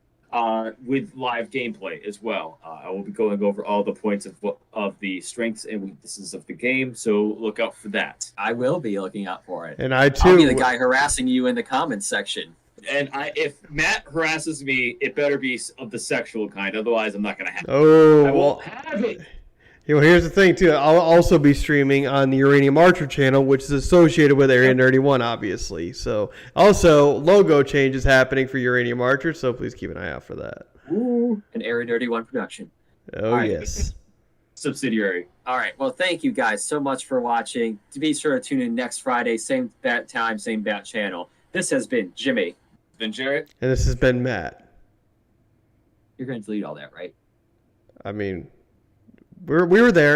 with live gameplay as well. I will be going over all the points of the strengths and weaknesses of the game, so look out for that. I will be looking out for it. And I too. I'll be the guy harassing you in the comments section. And if Matt harasses me, it better be of the sexual kind. Otherwise, I'm not going to have it. Oh, I well. won't have it. Well, here's the thing, too. I'll also be streaming on the Uranium Archer channel, which is associated with Area Nerdy 1, obviously. So, also, logo change is happening for Uranium Archer, so please keep an eye out for that. Ooh, an Area Nerdy 1 production. Oh, right. yes. Subsidiary. All right. Well, thank you guys so much for watching. To be sure to tune in next Friday, same bat time, same bat channel. This has been Jimmy. Then Jarrett. And this has been Matt. You're going to delete all that, right? I mean, we were there.